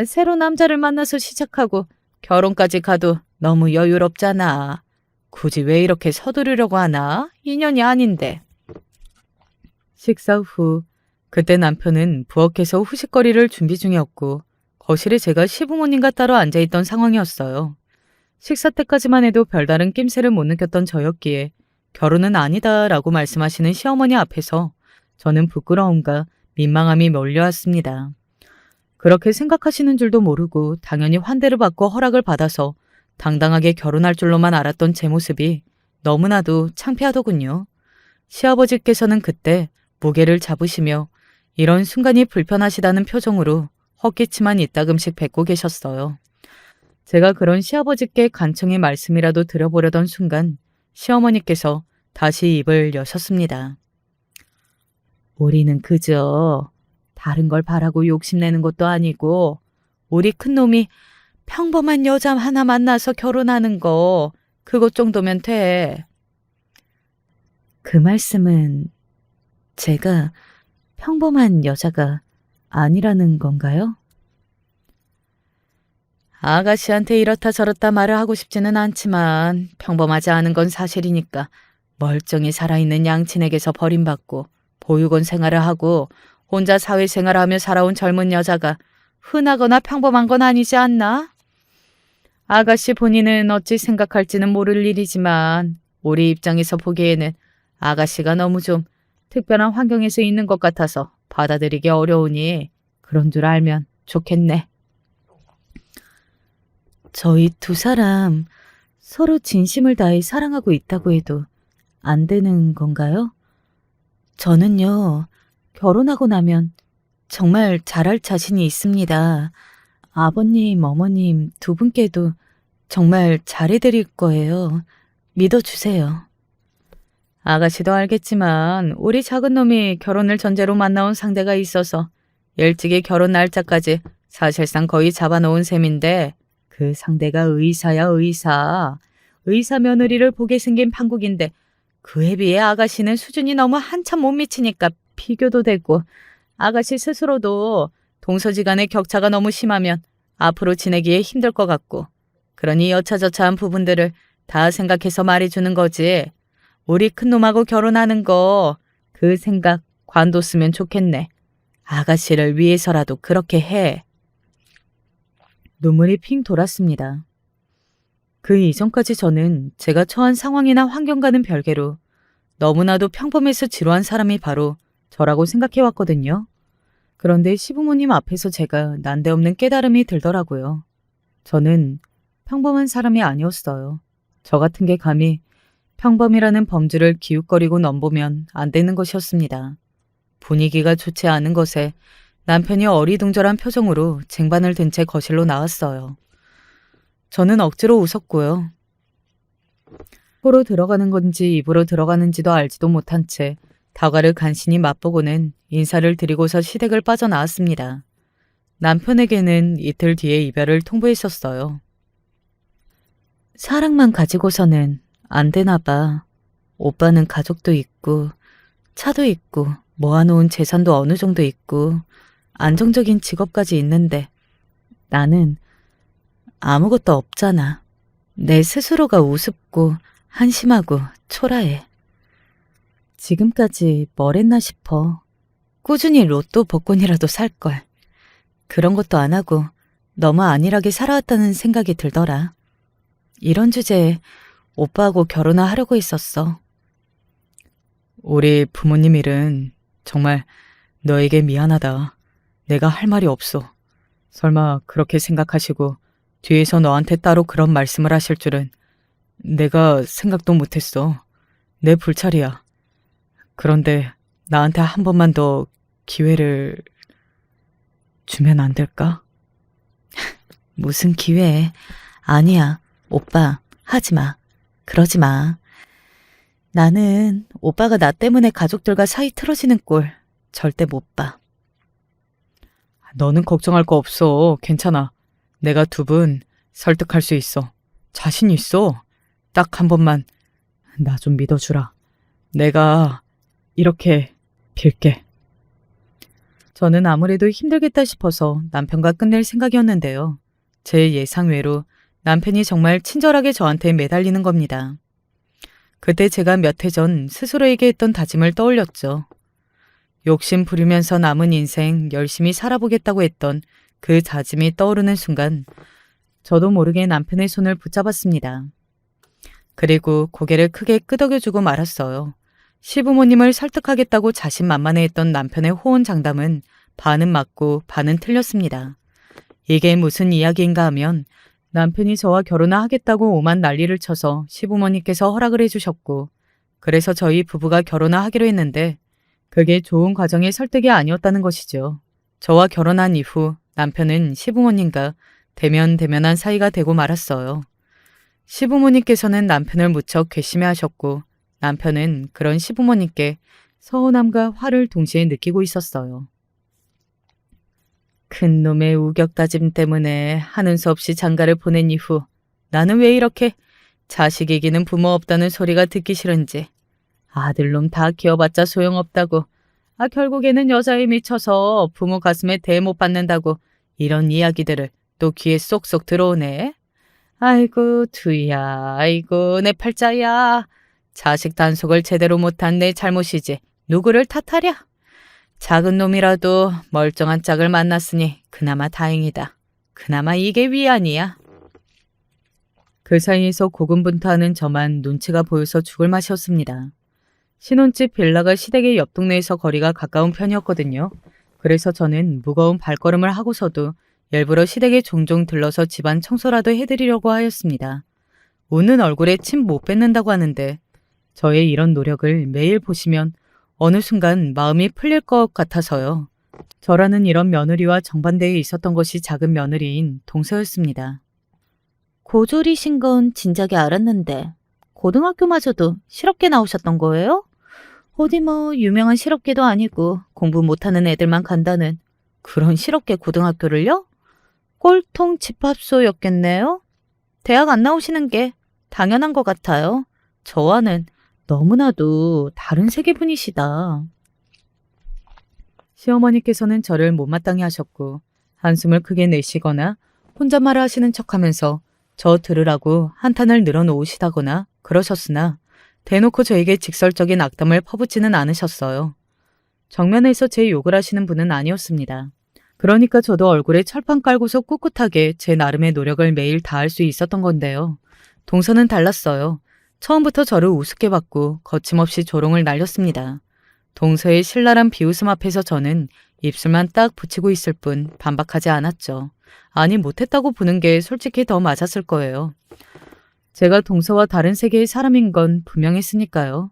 새로 남자를 만나서 시작하고 결혼까지 가도 너무 여유롭잖아. 굳이 왜 이렇게 서두르려고 하나? 인연이 아닌데. 식사 후 그때 남편은 부엌에서 후식거리를 준비 중이었고 거실에 제가 시부모님과 따로 앉아있던 상황이었어요. 식사 때까지만 해도 별다른 낌새를 못 느꼈던 저였기에 결혼은 아니다라고 말씀하시는 시어머니 앞에서 저는 부끄러움과 민망함이 몰려왔습니다. 그렇게 생각하시는 줄도 모르고 당연히 환대를 받고 허락을 받아서 당당하게 결혼할 줄로만 알았던 제 모습이 너무나도 창피하더군요. 시아버지께서는 그때 무게를 잡으시며 이런 순간이 불편하시다는 표정으로 헛기침만 이따금씩 뱉고 계셨어요. 제가 그런 시아버지께 간청의 말씀이라도 드려보려던 순간 시어머니께서 다시 입을 여셨습니다. 우리는 그저 다른 걸 바라고 욕심내는 것도 아니고 우리 큰놈이 평범한 여자 하나 만나서 결혼하는 거 그것 정도면 돼. 그 말씀은 제가 평범한 여자가 아니라는 건가요? 아가씨한테 이렇다 저렇다 말을 하고 싶지는 않지만 평범하지 않은 건 사실이니까 멀쩡히 살아있는 양친에게서 버림받고 보육원 생활을 하고 혼자 사회생활을 하며 살아온 젊은 여자가 흔하거나 평범한 건 아니지 않나? 아가씨 본인은 어찌 생각할지는 모를 일이지만 우리 입장에서 보기에는 아가씨가 너무 좀 특별한 환경에서 있는 것 같아서 받아들이기 어려우니 그런 줄 알면 좋겠네. 저희 두 사람 서로 진심을 다해 사랑하고 있다고 해도 안 되는 건가요? 저는요, 결혼하고 나면 정말 잘할 자신이 있습니다. 아버님, 어머님 두 분께도 정말 잘해드릴 거예요. 믿어주세요. 아가씨도 알겠지만 우리 작은 놈이 결혼을 전제로 만나온 상대가 있어서 일찍이 결혼 날짜까지 사실상 거의 잡아놓은 셈인데 그 상대가 의사야 의사. 의사 며느리를 보게 생긴 판국인데 그에 비해 아가씨는 수준이 너무 한참 못 미치니까 비교도 되고 아가씨 스스로도 동서지간의 격차가 너무 심하면 앞으로 지내기에 힘들 것 같고 그러니 여차저차한 부분들을 다 생각해서 말해주는 거지. 우리 큰놈하고 결혼하는 거 그 생각 관뒀으면 좋겠네. 아가씨를 위해서라도 그렇게 해. 눈물이 핑 돌았습니다. 그 이전까지 저는 제가 처한 상황이나 환경과는 별개로 너무나도 평범해서 지루한 사람이 바로 저라고 생각해왔거든요. 그런데 시부모님 앞에서 제가 난데없는 깨달음이 들더라고요. 저는 평범한 사람이 아니었어요. 저 같은 게 감히 평범이라는 범주를 기웃거리고 넘보면 안 되는 것이었습니다. 분위기가 좋지 않은 것에 남편이 어리둥절한 표정으로 쟁반을 든 채 거실로 나왔어요. 저는 억지로 웃었고요. 코로 들어가는 건지 입으로 들어가는지도 알지도 못한 채 다과를 간신히 맛보고는 인사를 드리고서 시댁을 빠져나왔습니다. 남편에게는 이틀 뒤에 이별을 통보했었어요. 사랑만 가지고서는 안 되나 봐. 오빠는 가족도 있고 차도 있고 모아놓은 재산도 어느 정도 있고 안정적인 직업까지 있는데 나는 아무것도 없잖아. 내 스스로가 우습고 한심하고 초라해. 지금까지 뭘 했나 싶어. 꾸준히 로또 복권이라도 살걸. 그런 것도 안 하고 너무 안일하게 살아왔다는 생각이 들더라. 이런 주제에 오빠하고 결혼을 하려고 했었어. 우리 부모님 일은 정말 너에게 미안하다. 내가 할 말이 없어. 설마 그렇게 생각하시고 뒤에서 너한테 따로 그런 말씀을 하실 줄은 내가 생각도 못했어. 내 불찰이야. 그런데 나한테 한 번만 더 기회를 주면 안 될까? 무슨 기회? 아니야. 오빠, 하지 마. 그러지 마. 나는 오빠가 나 때문에 가족들과 사이 틀어지는 꼴 절대 못 봐. 너는 걱정할 거 없어. 괜찮아. 내가 두 분 설득할 수 있어. 자신 있어. 딱 한 번만 나 좀 믿어주라. 내가 이렇게 빌게. 저는 아무래도 힘들겠다 싶어서 남편과 끝낼 생각이었는데요. 제 예상 외로 남편이 정말 친절하게 저한테 매달리는 겁니다. 그때 제가 몇 해 전 스스로에게 했던 다짐을 떠올렸죠. 욕심 부리면서 남은 인생 열심히 살아보겠다고 했던 그 다짐이 떠오르는 순간 저도 모르게 남편의 손을 붙잡았습니다. 그리고 고개를 크게 끄덕여주고 말았어요. 시부모님을 설득하겠다고 자신만만해했던 남편의 호언장담은 반은 맞고 반은 틀렸습니다. 이게 무슨 이야기인가 하면 남편이 저와 결혼을 하겠다고 오만 난리를 쳐서 시부모님께서 허락을 해주셨고 그래서 저희 부부가 결혼을 하기로 했는데 그게 좋은 과정의 설득이 아니었다는 것이죠. 저와 결혼한 이후 남편은 시부모님과 대면대면한 사이가 되고 말았어요. 시부모님께서는 남편을 무척 괘씸해하셨고 남편은 그런 시부모님께 서운함과 화를 동시에 느끼고 있었어요. 큰 놈의 우격다짐 때문에 하는 수 없이 장가를 보낸 이후 나는 왜 이렇게 자식 이기는 부모 없다는 소리가 듣기 싫은지 아들놈 다 키워봤자 소용없다고 결국에는 여자에 미쳐서 부모 가슴에 대 못 받는다고 이런 이야기들을 또 귀에 쏙쏙 들어오네. 아이고 두야 아이고 내 팔자야. 자식 단속을 제대로 못한 내 잘못이지 누구를 탓하랴. 작은 놈이라도 멀쩡한 짝을 만났으니 그나마 다행이다. 그나마 이게 위안이야. 그 사이에서 고군분투하는 저만 눈치가 보여서 죽을 맛이었습니다. 신혼집 빌라가 시댁의 옆 동네에서 거리가 가까운 편이었거든요. 그래서 저는 무거운 발걸음을 하고서도 일부러 시댁에 종종 들러서 집안 청소라도 해드리려고 하였습니다. 우는 얼굴에 침 못 뱉는다고 하는데 저의 이런 노력을 매일 보시면 어느 순간 마음이 풀릴 것 같아서요. 저라는 이런 며느리와 정반대에 있었던 것이 작은 며느리인 동서였습니다. 고졸이신 건 진작에 알았는데 고등학교마저도 실업계 나오셨던 거예요? 어디 뭐 유명한 실업계도 아니고 공부 못하는 애들만 간다는 그런 실업계 고등학교를요? 꼴통 집합소였겠네요? 대학 안 나오시는 게 당연한 것 같아요. 저와는 너무나도 다른 세계분이시다. 시어머니께서는 저를 못마땅해 하셨고 한숨을 크게 내쉬거나 혼잣말을 하시는 척하면서 저 들으라고 한탄을 늘어놓으시다거나 그러셨으나 대놓고 저에게 직설적인 악담을 퍼붓지는 않으셨어요. 정면에서 제 욕을 하시는 분은 아니었습니다. 그러니까 저도 얼굴에 철판 깔고서 꿋꿋하게 제 나름의 노력을 매일 다할 수 있었던 건데요. 동서는 달랐어요. 처음부터 저를 우습게 봤고 거침없이 조롱을 날렸습니다. 동서의 신랄한 비웃음 앞에서 저는 입술만 딱 붙이고 있을 뿐 반박하지 않았죠. 아니 못했다고 보는 게 솔직히 더 맞았을 거예요. 제가 동서와 다른 세계의 사람인 건 분명했으니까요.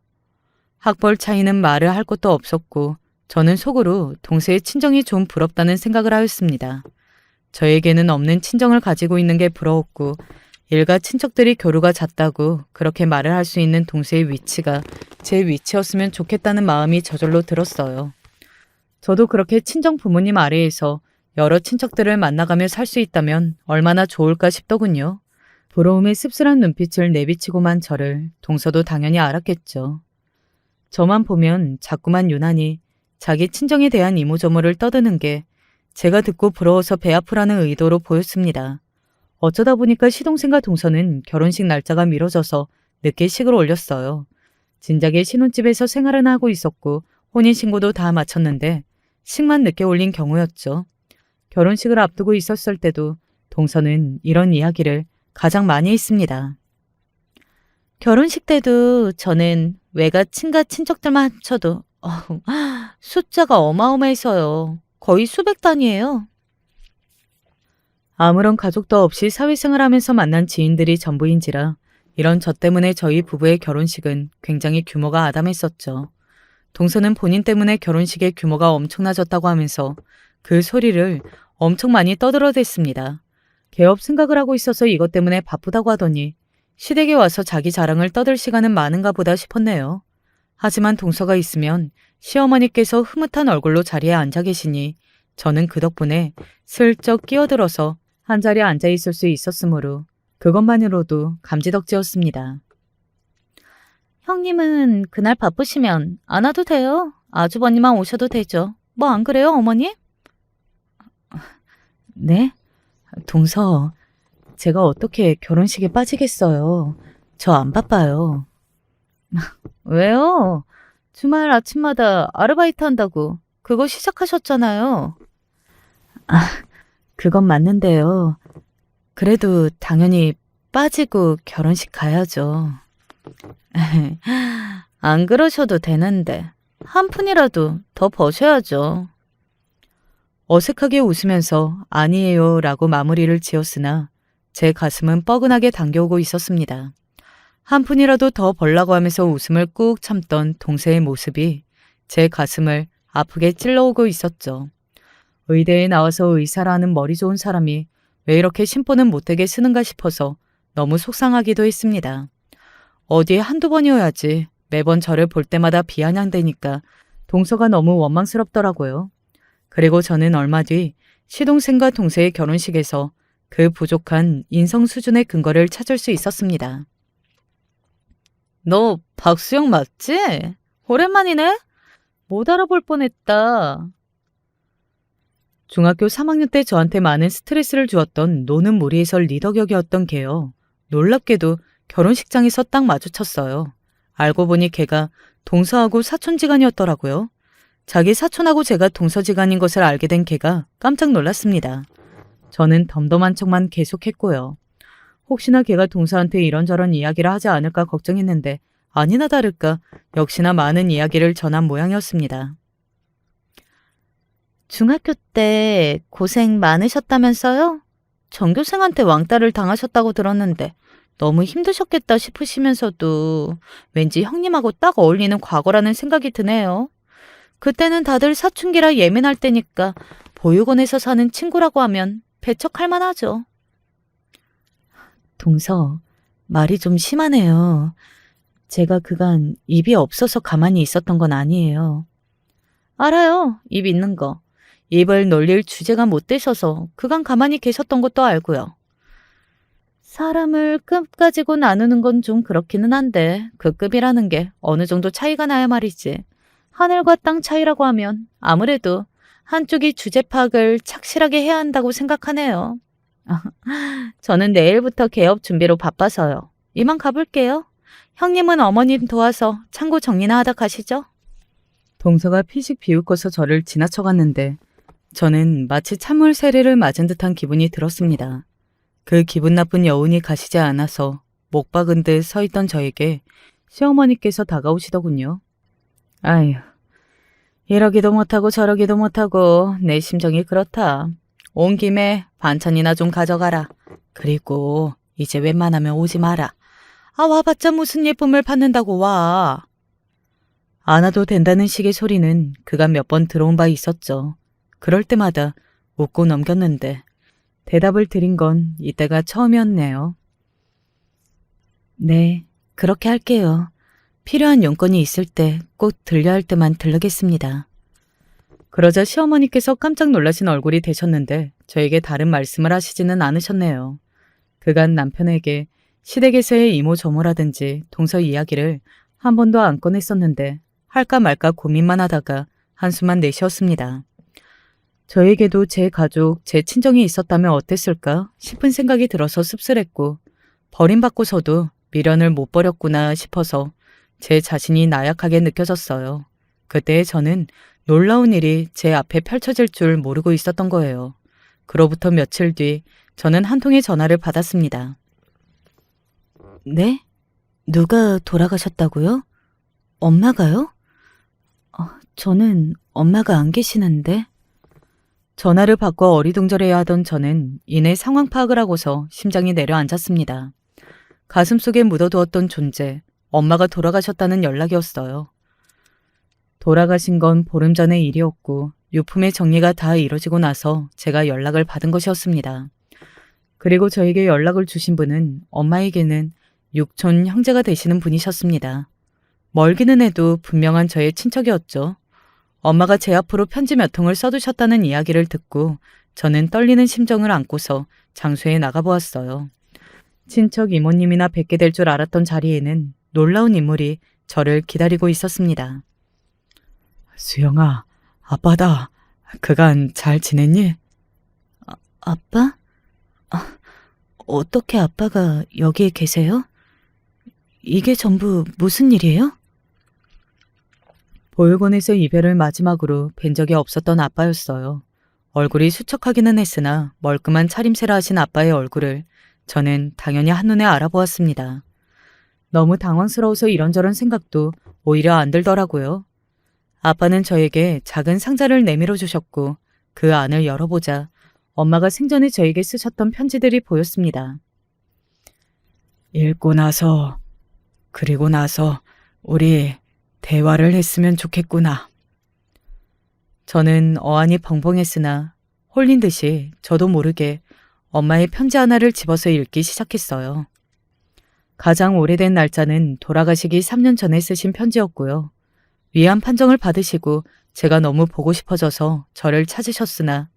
학벌 차이는 말을 할 것도 없었고 저는 속으로 동서의 친정이 좀 부럽다는 생각을 하였습니다. 저에게는 없는 친정을 가지고 있는 게 부러웠고 일가 친척들이 교류가 잦다고 그렇게 말을 할 수 있는 동서의 위치가 제 위치였으면 좋겠다는 마음이 저절로 들었어요. 저도 그렇게 친정 부모님 아래에서 여러 친척들을 만나가며 살 수 있다면 얼마나 좋을까 싶더군요. 부러움의 씁쓸한 눈빛을 내비치고만 저를 동서도 당연히 알았겠죠. 저만 보면 자꾸만 유난히 자기 친정에 대한 이모저모를 떠드는 게 제가 듣고 부러워서 배 아프라는 의도로 보였습니다. 어쩌다 보니까 시동생과 동서는 결혼식 날짜가 미뤄져서 늦게 식을 올렸어요. 진작에 신혼집에서 생활은 하고 있었고 혼인신고도 다 마쳤는데 식만 늦게 올린 경우였죠. 결혼식을 앞두고 있었을 때도 동서는 이런 이야기를 가장 많이 했습니다. 결혼식 때도 저는 외가 친가 친척들만 합쳐도 숫자가 어마어마해서요. 거의 수백 단위예요. 아무런 가족도 없이 사회생활 하면서 만난 지인들이 전부인지라 이런 저 때문에 저희 부부의 결혼식은 굉장히 규모가 아담했었죠. 동서는 본인 때문에 결혼식의 규모가 엄청나졌다고 하면서 그 소리를 엄청 많이 떠들어댔습니다. 개업 생각을 하고 있어서 이것 때문에 바쁘다고 하더니 시댁에 와서 자기 자랑을 떠들 시간은 많은가 보다 싶었네요. 하지만 동서가 있으면 시어머니께서 흐뭇한 얼굴로 자리에 앉아 계시니 저는 그 덕분에 슬쩍 끼어들어서 한자리에 앉아 있을 수 있었으므로 그것만으로도 감지덕지였습니다. 형님은 그날 바쁘시면 안 와도 돼요. 아주버님만 오셔도 되죠. 뭐 안 그래요, 어머니? 네? 동서, 제가 어떻게 결혼식에 빠지겠어요. 저 안 바빠요. 왜요? 주말 아침마다 아르바이트 한다고 그거 시작하셨잖아요. 그건 맞는데요. 그래도 당연히 빠지고 결혼식 가야죠. 안 그러셔도 되는데 한 푼이라도 더 버셔야죠. 어색하게 웃으면서 아니에요 라고 마무리를 지었으나 제 가슴은 뻐근하게 당겨오고 있었습니다. 한 푼이라도 더 벌라고 하면서 웃음을 꾹 참던 동생의 모습이 제 가슴을 아프게 찔러오고 있었죠. 의대에 나와서 의사라 하는 머리 좋은 사람이 왜 이렇게 심보는 못되게 쓰는가 싶어서 너무 속상하기도 했습니다. 어디에 한두 번이어야지 매번 저를 볼 때마다 비아냥대니까 동서가 너무 원망스럽더라고요. 그리고 저는 얼마 뒤 시동생과 동생의 결혼식에서 그 부족한 인성 수준의 근거를 찾을 수 있었습니다. 너 박수영 맞지? 오랜만이네? 못 알아볼 뻔했다. 중학교 3학년 때 저한테 많은 스트레스를 주었던 노는 무리에서 리더격이었던 걔요. 놀랍게도 결혼식장에서 딱 마주쳤어요. 알고 보니 걔가 동서하고 사촌지간이었더라고요. 자기 사촌하고 제가 동서지간인 것을 알게 된 걔가 깜짝 놀랐습니다. 저는 덤덤한 척만 계속했고요. 혹시나 걔가 동서한테 이런저런 이야기를 하지 않을까 걱정했는데 아니나 다를까 역시나 많은 이야기를 전한 모양이었습니다. 중학교 때 고생 많으셨다면서요? 전교생한테 왕따를 당하셨다고 들었는데 너무 힘드셨겠다 싶으시면서도 왠지 형님하고 딱 어울리는 과거라는 생각이 드네요. 그때는 다들 사춘기라 예민할 때니까 보육원에서 사는 친구라고 하면 배척할 만하죠. 동서, 말이 좀 심하네요. 제가 그간 입이 없어서 가만히 있었던 건 아니에요. 알아요. 입 있는 거. 입을 놀릴 주제가 못 되셔서 그간 가만히 계셨던 것도 알고요. 사람을 급 가지고 나누는 건 좀 그렇기는 한데 그 급이라는 게 어느 정도 차이가 나야 말이지. 하늘과 땅 차이라고 하면 아무래도 한쪽이 주제 파악을 착실하게 해야 한다고 생각하네요. 저는 내일부터 개업 준비로 바빠서요. 이만 가볼게요. 형님은 어머님 도와서 창고 정리나 하다 가시죠. 동서가 피식 비웃고서 저를 지나쳐갔는데 저는 마치 찬물 세례를 맞은 듯한 기분이 들었습니다. 그 기분 나쁜 여운이 가시지 않아서 목 박은 듯 서 있던 저에게 시어머니께서 다가오시더군요. 아휴, 이러기도 못하고 저러기도 못하고 내 심정이 그렇다. 온 김에 반찬이나 좀 가져가라. 그리고 이제 웬만하면 오지 마라. 아, 와봤자 무슨 예쁨을 받는다고 와. 안 와도 된다는 식의 소리는 그간 몇 번 들어온 바 있었죠. 그럴 때마다 웃고 넘겼는데 대답을 드린 건 이때가 처음이었네요. 네, 그렇게 할게요. 필요한 용건이 있을 때 꼭 들려 할 때만 들르겠습니다. 그러자 시어머니께서 깜짝 놀라신 얼굴이 되셨는데 저에게 다른 말씀을 하시지는 않으셨네요. 그간 남편에게 시댁에서의 이모저모라든지 동서 이야기를 한 번도 안 꺼냈었는데 할까 말까 고민만 하다가 한숨만 내쉬었습니다. 저에게도 제 가족, 제 친정이 있었다면 어땠을까 싶은 생각이 들어서 씁쓸했고 버림받고서도 미련을 못 버렸구나 싶어서 제 자신이 나약하게 느껴졌어요. 그때 저는 놀라운 일이 제 앞에 펼쳐질 줄 모르고 있었던 거예요. 그로부터 며칠 뒤 저는 한 통의 전화를 받았습니다. 네? 누가 돌아가셨다고요? 엄마가요? 저는 엄마가 안 계시는데. 전화를 받고 어리둥절해야 하던 저는 이내 상황 파악을 하고서 심장이 내려앉았습니다. 가슴속에 묻어두었던 존재, 엄마가 돌아가셨다는 연락이었어요. 돌아가신 건 보름 전의 일이었고 유품의 정리가 다 이뤄지고 나서 제가 연락을 받은 것이었습니다. 그리고 저에게 연락을 주신 분은 엄마에게는 육촌 형제가 되시는 분이셨습니다. 멀기는 해도 분명한 저의 친척이었죠. 엄마가 제 앞으로 편지 몇 통을 써두셨다는 이야기를 듣고 저는 떨리는 심정을 안고서 장소에 나가보았어요. 친척 이모님이나 뵙게 될 줄 알았던 자리에는 놀라운 인물이 저를 기다리고 있었습니다. 수영아, 아빠다. 그간 잘 지냈니? 아빠? 어떻게 아빠가 여기에 계세요? 이게 전부 무슨 일이에요? 보육원에서 이별을 마지막으로 뵌 적이 없었던 아빠였어요. 얼굴이 수척하기는 했으나 멀끔한 차림새라 하신 아빠의 얼굴을 저는 당연히 한눈에 알아보았습니다. 너무 당황스러워서 이런저런 생각도 오히려 안 들더라고요. 아빠는 저에게 작은 상자를 내밀어 주셨고 그 안을 열어보자 엄마가 생전에 저에게 쓰셨던 편지들이 보였습니다. 읽고 나서, 그리고 나서 우리 대화를 했으면 좋겠구나. 저는 어안이 벙벙했으나 홀린 듯이 저도 모르게 엄마의 편지 하나를 집어서 읽기 시작했어요. 가장 오래된 날짜는 돌아가시기 3년 전에 쓰신 편지였고요. 위안 판정을 받으시고 제가 너무 보고 싶어져서 저를 찾으셨으나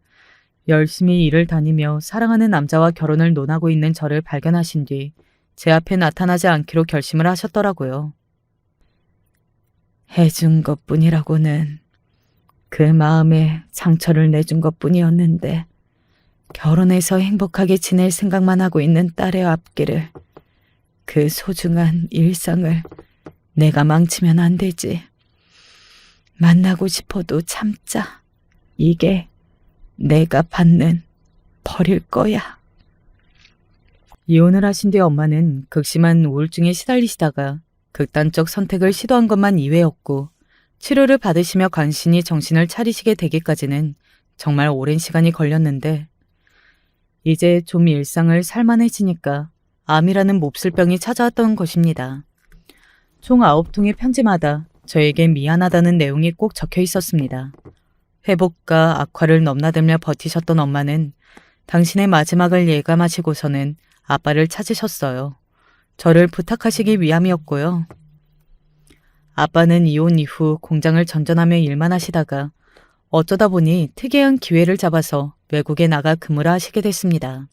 열심히 일을 다니며 사랑하는 남자와 결혼을 논하고 있는 저를 발견하신 뒤 제 앞에 나타나지 않기로 결심을 하셨더라고요. 해준 것뿐이라고는 그 마음에 상처를 내준 것뿐이었는데 결혼해서 행복하게 지낼 생각만 하고 있는 딸의 앞길을, 그 소중한 일상을 내가 망치면 안 되지. 만나고 싶어도 참자. 이게 내가 받는 벌일 거야. 이혼을 하신 뒤 엄마는 극심한 우울증에 시달리시다가 극단적 선택을 시도한 것만 이외였고 치료를 받으시며 간신히 정신을 차리시게 되기까지는 정말 오랜 시간이 걸렸는데 이제 좀 일상을 살만해지니까 암이라는 몹쓸병이 찾아왔던 것입니다. 총 9통의 편지마다 저에게 미안하다는 내용이 꼭 적혀 있었습니다. 회복과 악화를 넘나들며 버티셨던 엄마는 당신의 마지막을 예감하시고서는 아빠를 찾으셨어요. 저를 부탁하시기 위함이었고요. 아빠는 이혼 이후 공장을 전전하며 일만 하시다가 어쩌다 보니 특이한 기회를 잡아서 외국에 나가 근무를 하시게 됐습니다.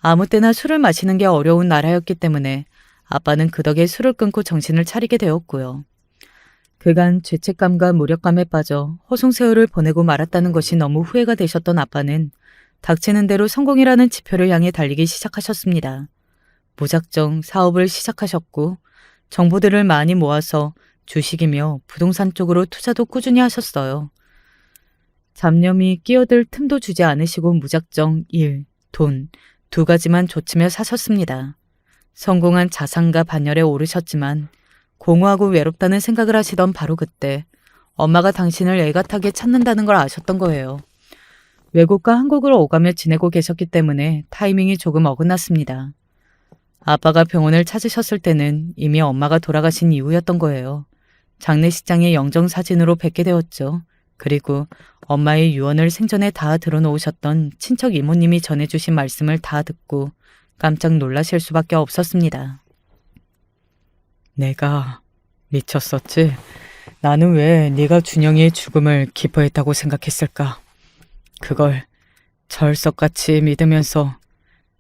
아무 때나 술을 마시는 게 어려운 나라였기 때문에 아빠는 그 덕에 술을 끊고 정신을 차리게 되었고요. 그간 죄책감과 무력감에 빠져 허송세월을 보내고 말았다는 것이 너무 후회가 되셨던 아빠는 닥치는 대로 성공이라는 지표를 향해 달리기 시작하셨습니다. 무작정 사업을 시작하셨고 정보들을 많이 모아서 주식이며 부동산 쪽으로 투자도 꾸준히 하셨어요. 잡념이 끼어들 틈도 주지 않으시고 무작정 일, 돈 두 가지만 좇으며 사셨습니다. 성공한 자산가 반열에 오르셨지만 공허하고 외롭다는 생각을 하시던 바로 그때 엄마가 당신을 애틋하게 찾는다는 걸 아셨던 거예요. 외국과 한국을 오가며 지내고 계셨기 때문에 타이밍이 조금 어긋났습니다. 아빠가 병원을 찾으셨을 때는 이미 엄마가 돌아가신 이후였던 거예요. 장례식장의 영정사진으로 뵙게 되었죠. 그리고 엄마의 유언을 생전에 다 들어놓으셨던 친척 이모님이 전해주신 말씀을 다 듣고 깜짝 놀라실 수밖에 없었습니다. 내가 미쳤었지. 나는 왜 네가 준영이의 죽음을 기뻐했다고 생각했을까? 그걸 절석같이 믿으면서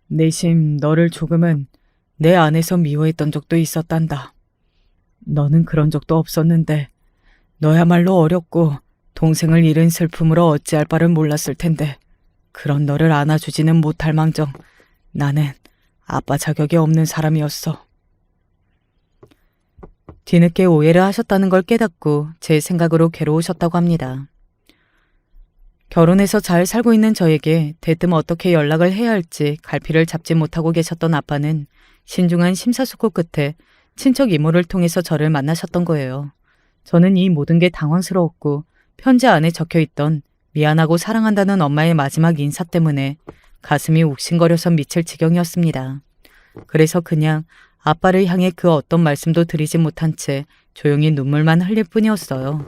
내심 너를 조금은 내 안에서 미워했던 적도 있었단다. 너는 그런 적도 없었는데 너야말로 어렸고 동생을 잃은 슬픔으로 어찌할 바를 몰랐을 텐데 그런 너를 안아주지는 못할 망정 나는 아빠 자격이 없는 사람이었어. 뒤늦게 오해를 하셨다는 걸 깨닫고 제 생각으로 괴로우셨다고 합니다. 결혼해서 잘 살고 있는 저에게 대뜸 어떻게 연락을 해야 할지 갈피를 잡지 못하고 계셨던 아빠는 신중한 심사숙고 끝에 친척 이모를 통해서 저를 만나셨던 거예요. 저는 이 모든 게 당황스러웠고 편지 안에 적혀있던 미안하고 사랑한다는 엄마의 마지막 인사 때문에 가슴이 욱신거려서 미칠 지경이었습니다. 그래서 그냥 아빠를 향해 그 어떤 말씀도 드리지 못한 채 조용히 눈물만 흘릴 뿐이었어요.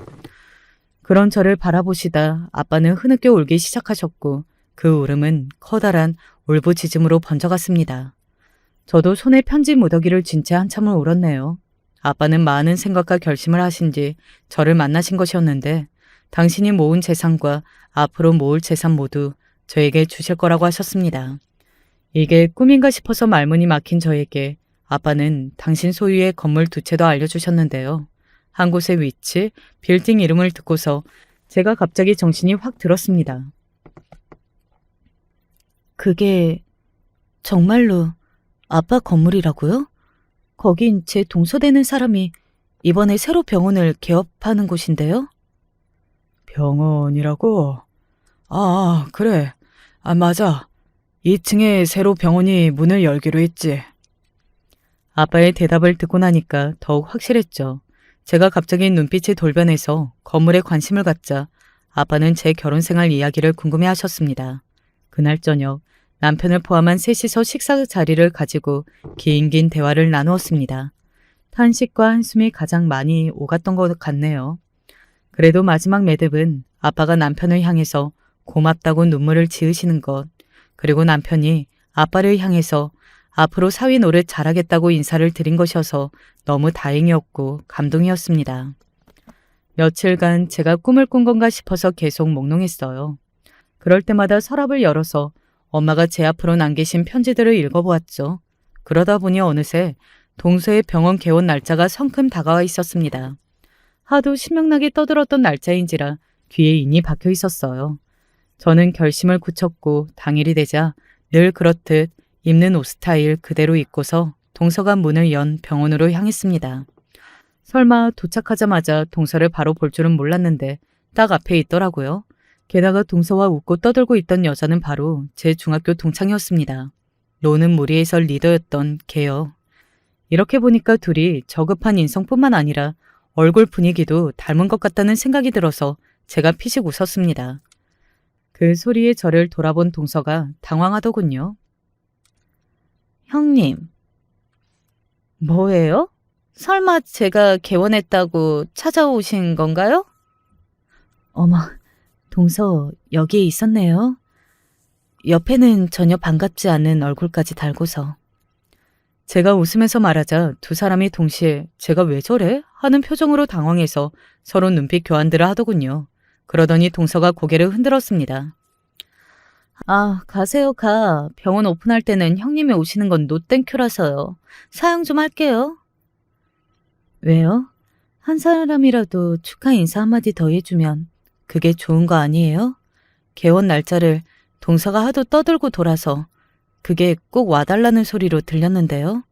그런 저를 바라보시다 아빠는 흐느껴 울기 시작하셨고 그 울음은 커다란 울부짖음으로 번져갔습니다. 저도 손에 편지 무더기를 쥔 채 한참을 울었네요. 아빠는 많은 생각과 결심을 하신 뒤 저를 만나신 것이었는데 당신이 모은 재산과 앞으로 모을 재산 모두 저에게 주실 거라고 하셨습니다. 이게 꿈인가 싶어서 말문이 막힌 저에게 아빠는 당신 소유의 건물 2채도 알려주셨는데요. 한 곳의 위치, 빌딩 이름을 듣고서 제가 갑자기 정신이 확 들었습니다. 그게 정말로 아빠 건물이라고요? 거긴 제 동서되는 사람이 이번에 새로 병원을 개업하는 곳인데요? 병원이라고? 그래. 맞아. 2층에 새로 병원이 문을 열기로 했지. 아빠의 대답을 듣고 나니까 더욱 확실했죠. 제가 갑자기 눈빛이 돌변해서 건물에 관심을 갖자 아빠는 제 결혼 생활 이야기를 궁금해하셨습니다. 그날 저녁 남편을 포함한 셋이서 식사 자리를 가지고 긴 대화를 나누었습니다. 탄식과 한숨이 가장 많이 오갔던 것 같네요. 그래도 마지막 매듭은 아빠가 남편을 향해서 고맙다고 눈물을 지으시는 것, 그리고 남편이 아빠를 향해서 앞으로 사위 노릇 잘하겠다고 인사를 드린 것이어서 너무 다행이었고 감동이었습니다. 며칠간 제가 꿈을 꾼 건가 싶어서 계속 몽롱했어요. 그럴 때마다 서랍을 열어서 엄마가 제 앞으로 남기신 편지들을 읽어보았죠. 그러다 보니 어느새 동서의 병원 개원 날짜가 성큼 다가와 있었습니다. 하도 신명나게 떠들었던 날짜인지라 귀에 인이 박혀 있었어요. 저는 결심을 굳혔고 당일이 되자 늘 그렇듯 입는 옷 스타일 그대로 입고서 동서가 문을 연 병원으로 향했습니다. 설마 도착하자마자 동서를 바로 볼 줄은 몰랐는데 딱 앞에 있더라고요. 게다가 동서와 웃고 떠들고 있던 여자는 바로 제 중학교 동창이었습니다. 노는 무리에서 리더였던 걔요. 이렇게 보니까 둘이 저급한 인성뿐만 아니라 얼굴 분위기도 닮은 것 같다는 생각이 들어서 제가 피식 웃었습니다. 그 소리에 저를 돌아본 동서가 당황하더군요. 형님. 뭐예요? 설마 제가 개원했다고 찾아오신 건가요? 어머, 동서 여기에 있었네요. 옆에는 전혀 반갑지 않은 얼굴까지 달고서. 제가 웃으면서 말하자 두 사람이 동시에 제가 왜 저래? 하는 표정으로 당황해서 서로 눈빛 교환들을 하더군요. 그러더니 동서가 고개를 흔들었습니다. 가세요 가. 병원 오픈할 때는 형님이 오시는 건 노땡큐라서요. 사양 좀 할게요. 왜요? 한 사람이라도 축하 인사 한마디 더 해주면 그게 좋은 거 아니에요? 개원 날짜를 동서가 하도 떠들고 돌아서 그게 꼭 와달라는 소리로 들렸는데요.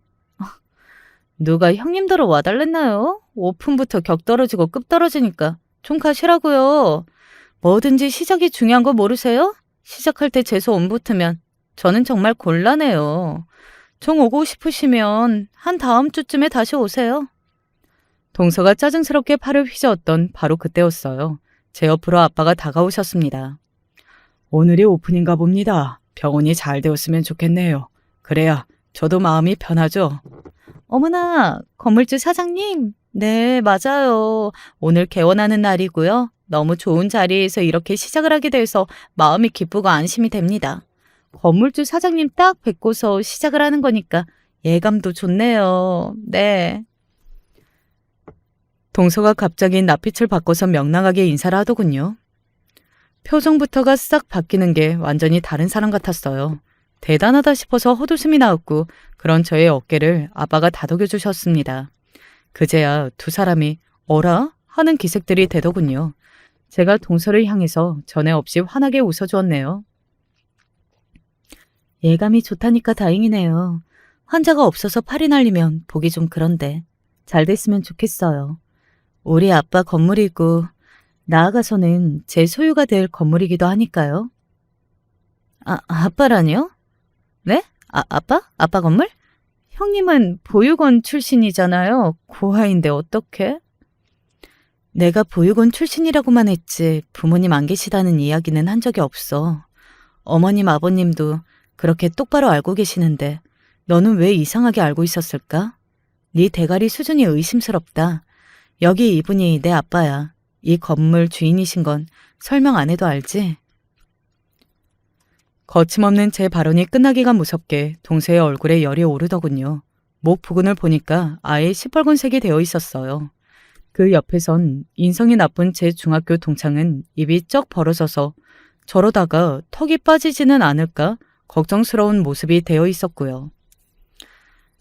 누가 형님들을 와달랬나요? 오픈부터 격 떨어지고 급 떨어지니까 좀 가시라고요. 뭐든지 시작이 중요한 거 모르세요? 시작할 때 재수 안 붙으면 저는 정말 곤란해요. 종 오고 싶으시면 한 다음 주쯤에 다시 오세요. 동서가 짜증스럽게 팔을 휘저었던 바로 그때였어요. 제 옆으로 아빠가 다가오셨습니다. 오늘이 오픈인가 봅니다. 병원이 잘 되었으면 좋겠네요. 그래야 저도 마음이 편하죠. 어머나, 건물주 사장님. 네, 맞아요. 오늘 개원하는 날이고요. 너무 좋은 자리에서 이렇게 시작을 하게 돼서 마음이 기쁘고 안심이 됩니다. 건물주 사장님 딱 뵙고서 시작을 하는 거니까 예감도 좋네요. 네. 동서가 갑자기 낯빛을 바꿔서 명랑하게 인사를 하더군요. 표정부터가 싹 바뀌는 게 완전히 다른 사람 같았어요. 대단하다 싶어서 헛웃음이 나왔고 그런 저의 어깨를 아빠가 다독여 주셨습니다. 그제야 두 사람이 어라? 하는 기색들이 되더군요. 제가 동서를 향해서 전에 없이 환하게 웃어주었네요. 예감이 좋다니까 다행이네요. 환자가 없어서 팔이 날리면 보기 좀 그런데 잘 됐으면 좋겠어요. 우리 아빠 건물이고 나아가서는 제 소유가 될 건물이기도 하니까요. 아빠라니요? 네? 아빠? 아빠 건물? 형님은 보육원 출신이잖아요. 고아인데 어떡해? 내가 보육원 출신이라고만 했지 부모님 안 계시다는 이야기는 한 적이 없어. 어머님 아버님도 그렇게 똑바로 알고 계시는데 너는 왜 이상하게 알고 있었을까? 네 대가리 수준이 의심스럽다. 여기 이분이 내 아빠야. 이 건물 주인이신 건 설명 안 해도 알지? 거침없는 제 발언이 끝나기가 무섭게 동서의 얼굴에 열이 오르더군요. 목 부근을 보니까 아예 시뻘건색이 되어 있었어요. 그 옆에선 인성이 나쁜 제 중학교 동창은 입이 쩍 벌어져서 저러다가 턱이 빠지지는 않을까 걱정스러운 모습이 되어 있었고요.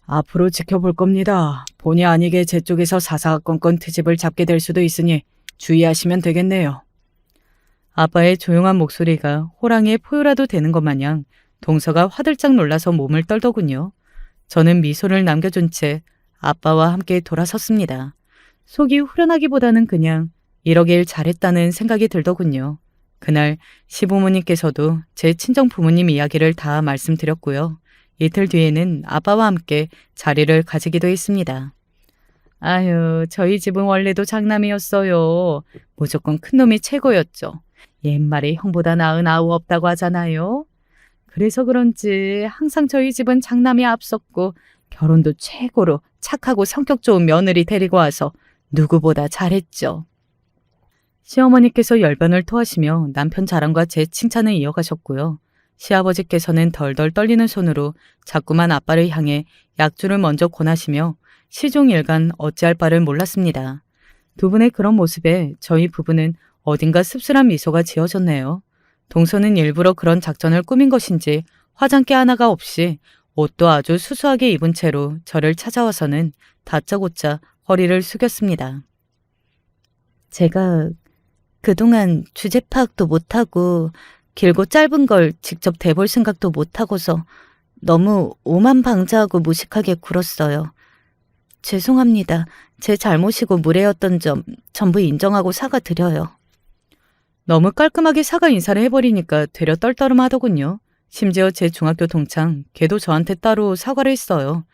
앞으로 지켜볼 겁니다. 본의 아니게 제 쪽에서 사사건건 트집을 잡게 될 수도 있으니 주의하시면 되겠네요. 아빠의 조용한 목소리가 호랑이의 포효라도 되는 것 마냥 동서가 화들짝 놀라서 몸을 떨더군요. 저는 미소를 남겨준 채 아빠와 함께 돌아섰습니다. 속이 후련하기보다는 그냥 이러길 잘했다는 생각이 들더군요. 그날 시부모님께서도 제 친정 부모님 이야기를 다 말씀드렸고요. 이틀 뒤에는 아빠와 함께 자리를 가지기도 했습니다. 아유, 저희 집은 원래도 장남이었어요. 무조건 큰놈이 최고였죠. 옛말에 형보다 나은 아우 없다고 하잖아요. 그래서 그런지 항상 저희 집은 장남이 앞섰고 결혼도 최고로 착하고 성격 좋은 며느리 데리고 와서 누구보다 잘했죠. 시어머니께서 열변을 토하시며 남편 자랑과 제 칭찬을 이어가셨고요. 시아버지께서는 덜덜 떨리는 손으로 자꾸만 아빠를 향해 약주를 먼저 권하시며 시종일관 어찌할 바를 몰랐습니다. 두 분의 그런 모습에 저희 부부는 어딘가 씁쓸한 미소가 지어졌네요. 동서는 일부러 그런 작전을 꾸민 것인지 화장기 하나가 없이 옷도 아주 수수하게 입은 채로 저를 찾아와서는 다짜고짜 허리를 숙였습니다. 제가 그동안 주제 파악도 못하고 길고 짧은 걸 직접 대볼 생각도 못하고서 너무 오만방자하고 무식하게 굴었어요. 죄송합니다. 제 잘못이고 무례였던 점 전부 인정하고 사과드려요. 너무 깔끔하게 사과 인사를 해버리니까 되려 떨떠름하더군요. 심지어 제 중학교 동창, 걔도 저한테 따로 사과를 했어요.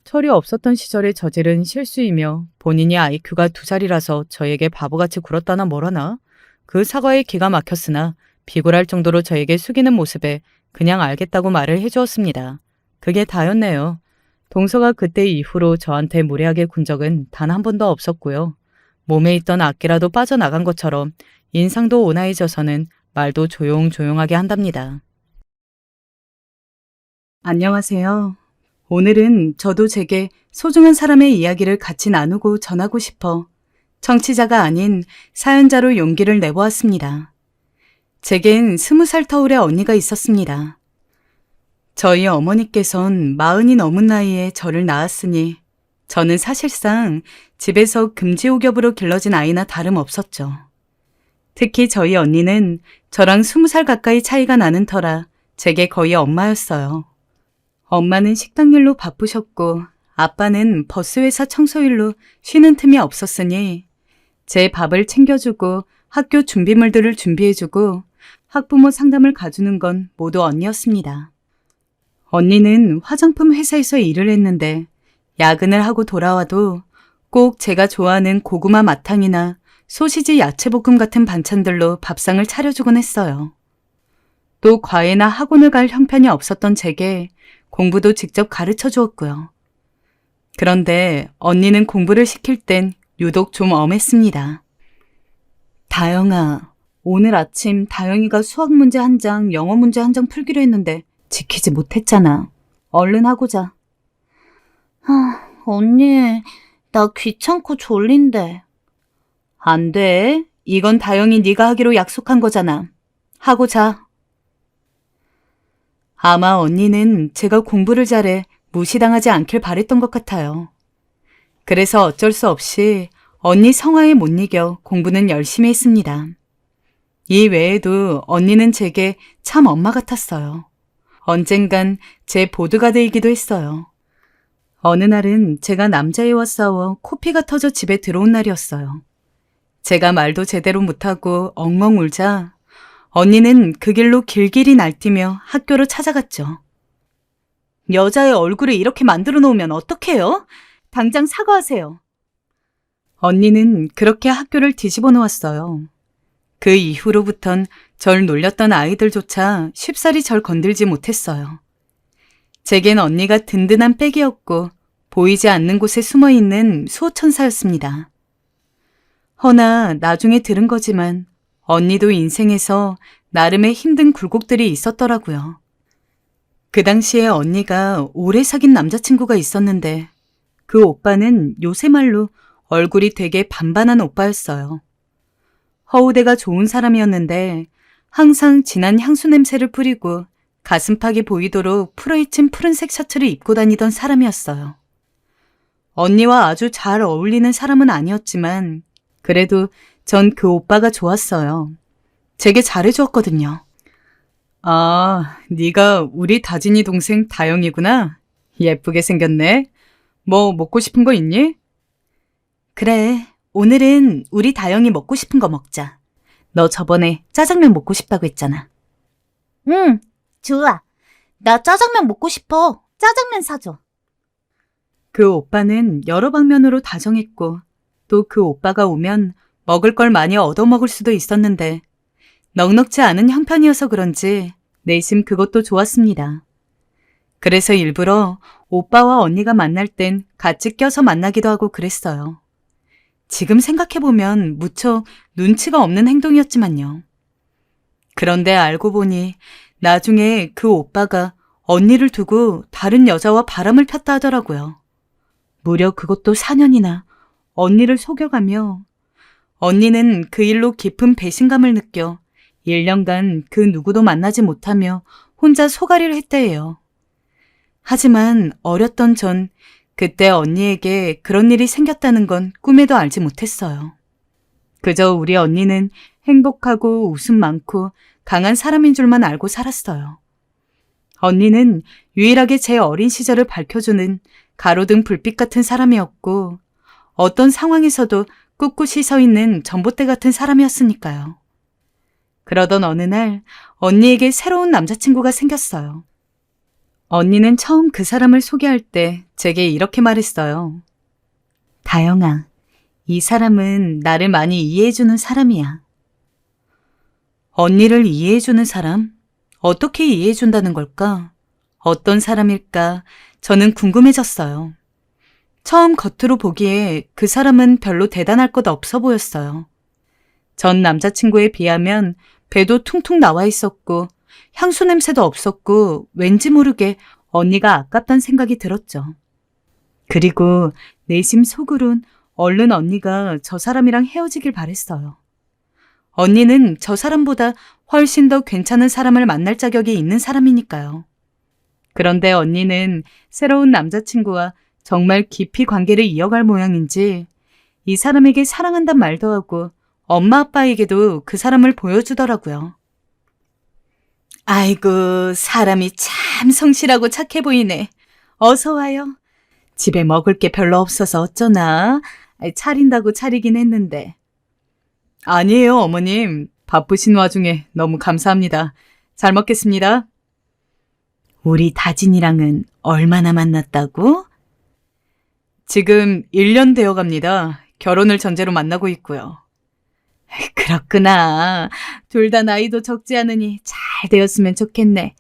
철이 없었던 시절에 저지른 실수이며 본인이 IQ가 2자리라서 저에게 바보같이 굴었다나 뭐라나. 그 사과에 기가 막혔으나 비굴할 정도로 저에게 숙이는 모습에 그냥 알겠다고 말을 해주었습니다. 그게 다였네요. 동서가 그때 이후로 저한테 무례하게 군 적은 단 한 번도 없었고요. 몸에 있던 악기라도 빠져나간 것처럼 인상도 온화해져서는 말도 조용조용하게 한답니다. 안녕하세요. 오늘은 저도 제게 소중한 사람의 이야기를 같이 나누고 전하고 싶어 청취자가 아닌 사연자로 용기를 내보았습니다. 제겐 20살 터울의 언니가 있었습니다. 저희 어머니께선 40이 넘은 나이에 저를 낳았으니 저는 사실상 집에서 금지옥엽으로 길러진 아이나 다름없었죠. 특히 저희 언니는 저랑 20살 가까이 차이가 나는 터라 제게 거의 엄마였어요. 엄마는 식당 일로 바쁘셨고 아빠는 버스회사 청소일로 쉬는 틈이 없었으니 제 밥을 챙겨주고 학교 준비물들을 준비해주고 학부모 상담을 가주는 건 모두 언니였습니다. 언니는 화장품 회사에서 일을 했는데 야근을 하고 돌아와도 꼭 제가 좋아하는 고구마 마탕이나 소시지 야채볶음 같은 반찬들로 밥상을 차려주곤 했어요. 또 과외나 학원을 갈 형편이 없었던 제게 공부도 직접 가르쳐 주었고요. 그런데 언니는 공부를 시킬 땐 유독 좀 엄했습니다. 다영아, 오늘 아침 다영이가 수학 문제 한 장, 영어 문제 한 장 풀기로 했는데 지키지 못했잖아. 얼른 하고자. 언니, 나 귀찮고 졸린데. 안 돼. 이건 다영이 네가 하기로 약속한 거잖아. 하고 자. 아마 언니는 제가 공부를 잘해 무시당하지 않길 바랬던 것 같아요. 그래서 어쩔 수 없이 언니 성화에 못 이겨 공부는 열심히 했습니다. 이 외에도 언니는 제게 참 엄마 같았어요. 언젠간 제 보드가드이기도 했어요. 어느 날은 제가 남자애와 싸워 코피가 터져 집에 들어온 날이었어요. 제가 말도 제대로 못하고 엉엉 울자 언니는 그 길로 길길이 날뛰며 학교로 찾아갔죠. 여자의 얼굴을 이렇게 만들어 놓으면 어떡해요? 당장 사과하세요. 언니는 그렇게 학교를 뒤집어 놓았어요. 그 이후로부턴 절 놀렸던 아이들조차 쉽사리 절 건들지 못했어요. 제겐 언니가 든든한 백이었고 보이지 않는 곳에 숨어있는 수호천사였습니다. 허나 나중에 들은 거지만 언니도 인생에서 나름의 힘든 굴곡들이 있었더라고요. 그 당시에 언니가 오래 사귄 남자친구가 있었는데 그 오빠는 요새 말로 얼굴이 되게 반반한 오빠였어요. 허우대가 좋은 사람이었는데 항상 진한 향수 냄새를 뿌리고 가슴팍이 보이도록 풀어헤친 푸른색 셔츠를 입고 다니던 사람이었어요. 언니와 아주 잘 어울리는 사람은 아니었지만 그래도 전 그 오빠가 좋았어요. 되게 잘해주었거든요. 아, 네가 우리 다진이 동생 다영이구나. 예쁘게 생겼네. 뭐 먹고 싶은 거 있니? 그래, 오늘은 우리 다영이 먹고 싶은 거 먹자. 너 저번에 짜장면 먹고 싶다고 했잖아. 응, 좋아. 나 짜장면 먹고 싶어. 짜장면 사줘. 그 오빠는 여러 방면으로 다정했고 또 그 오빠가 오면 먹을 걸 많이 얻어먹을 수도 있었는데 넉넉지 않은 형편이어서 그런지 내심 그것도 좋았습니다. 그래서 일부러 오빠와 언니가 만날 땐 같이 껴서 만나기도 하고 그랬어요. 지금 생각해보면 무척 눈치가 없는 행동이었지만요. 그런데 알고 보니 나중에 그 오빠가 언니를 두고 다른 여자와 바람을 폈다 하더라고요. 무려 그것도 4년이나 언니를 속여가며 언니는 그 일로 깊은 배신감을 느껴 1년간 그 누구도 만나지 못하며 혼자 소가리를 했대요. 하지만 어렸던 전 그때 언니에게 그런 일이 생겼다는 건 꿈에도 알지 못했어요. 그저 우리 언니는 행복하고 웃음 많고 강한 사람인 줄만 알고 살았어요. 언니는 유일하게 제 어린 시절을 밝혀주는 가로등 불빛 같은 사람이었고 어떤 상황에서도 꿋꿋이 서 있는 전봇대 같은 사람이었으니까요. 그러던 어느 날 언니에게 새로운 남자친구가 생겼어요. 언니는 처음 그 사람을 소개할 때 제게 이렇게 말했어요. 다영아, 이 사람은 나를 많이 이해해주는 사람이야. 언니를 이해해주는 사람? 어떻게 이해해준다는 걸까? 어떤 사람일까? 저는 궁금해졌어요. 처음 겉으로 보기에 그 사람은 별로 대단할 것 없어 보였어요. 전 남자친구에 비하면 배도 퉁퉁 나와 있었고 향수 냄새도 없었고 왠지 모르게 언니가 아깝단 생각이 들었죠. 그리고 내심 속으론 얼른 언니가 저 사람이랑 헤어지길 바랬어요. 언니는 저 사람보다 훨씬 더 괜찮은 사람을 만날 자격이 있는 사람이니까요. 그런데 언니는 새로운 남자친구와 정말 깊이 관계를 이어갈 모양인지 이 사람에게 사랑한단 말도 하고 엄마 아빠에게도 그 사람을 보여주더라고요. 아이고, 사람이 참 성실하고 착해 보이네. 어서 와요. 집에 먹을 게 별로 없어서 어쩌나. 차린다고 차리긴 했는데. 아니에요, 어머님. 바쁘신 와중에 너무 감사합니다. 잘 먹겠습니다. 우리 다진이랑은 얼마나 만났다고? 지금 1년 되어 갑니다. 결혼을 전제로 만나고 있고요. 그렇구나. 둘 다 나이도 적지 않으니 잘 되었으면 좋겠네.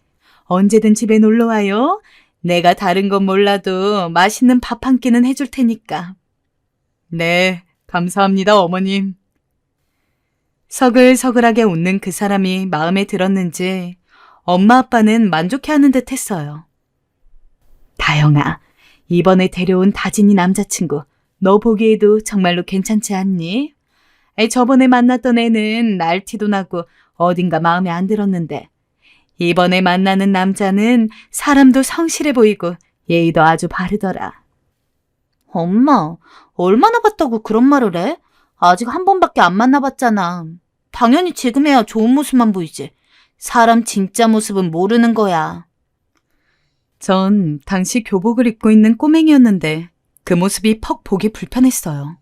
언제든 집에 놀러 와요. 내가 다른 건 몰라도 맛있는 밥 한 끼는 해줄 테니까. 네, 감사합니다, 어머님. 서글서글하게 웃는 그 사람이 마음에 들었는지 엄마 아빠는 만족해하는 듯 했어요. 다영아, 이번에 데려온 다진이 남자친구, 너 보기에도 정말로 괜찮지 않니? 저번에 만났던 애는 날티도 나고 어딘가 마음에 안 들었는데 이번에 만나는 남자는 사람도 성실해 보이고 예의도 아주 바르더라. 엄마, 얼마나 봤다고 그런 말을 해? 아직 한 번밖에 안 만나봤잖아. 당연히 지금에야 좋은 모습만 보이지. 사람 진짜 모습은 모르는 거야. 전 당시 교복을 입고 있는 꼬맹이였는데 그 모습이 퍽 보기 불편했어요.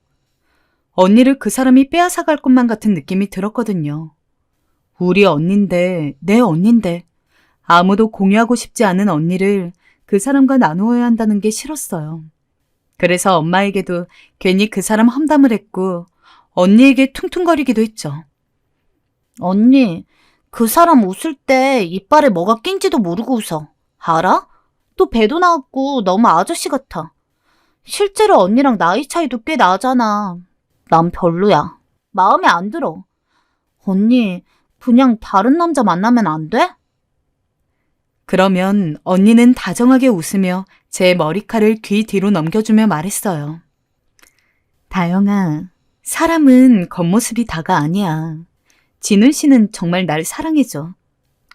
언니를 그 사람이 빼앗아갈 것만 같은 느낌이 들었거든요. 우리 언니인데, 내 언니인데 아무도 공유하고 싶지 않은 언니를 그 사람과 나누어야 한다는 게 싫었어요. 그래서 엄마에게도 괜히 그 사람 험담을 했고 언니에게 퉁퉁거리기도 했죠. 언니, 그 사람 웃을 때 이빨에 뭐가 낀지도 모르고 웃어. 알아? 또 배도 나왔고 너무 아저씨 같아. 실제로 언니랑 나이 차이도 꽤 나잖아. 난 별로야. 마음에 안 들어. 언니, 그냥 다른 남자 만나면 안 돼? 그러면 언니는 다정하게 웃으며 제 머리칼을 귀 뒤로 넘겨주며 말했어요. 다영아, 사람은 겉모습이 다가 아니야. 진훈 씨는 정말 날 사랑해줘.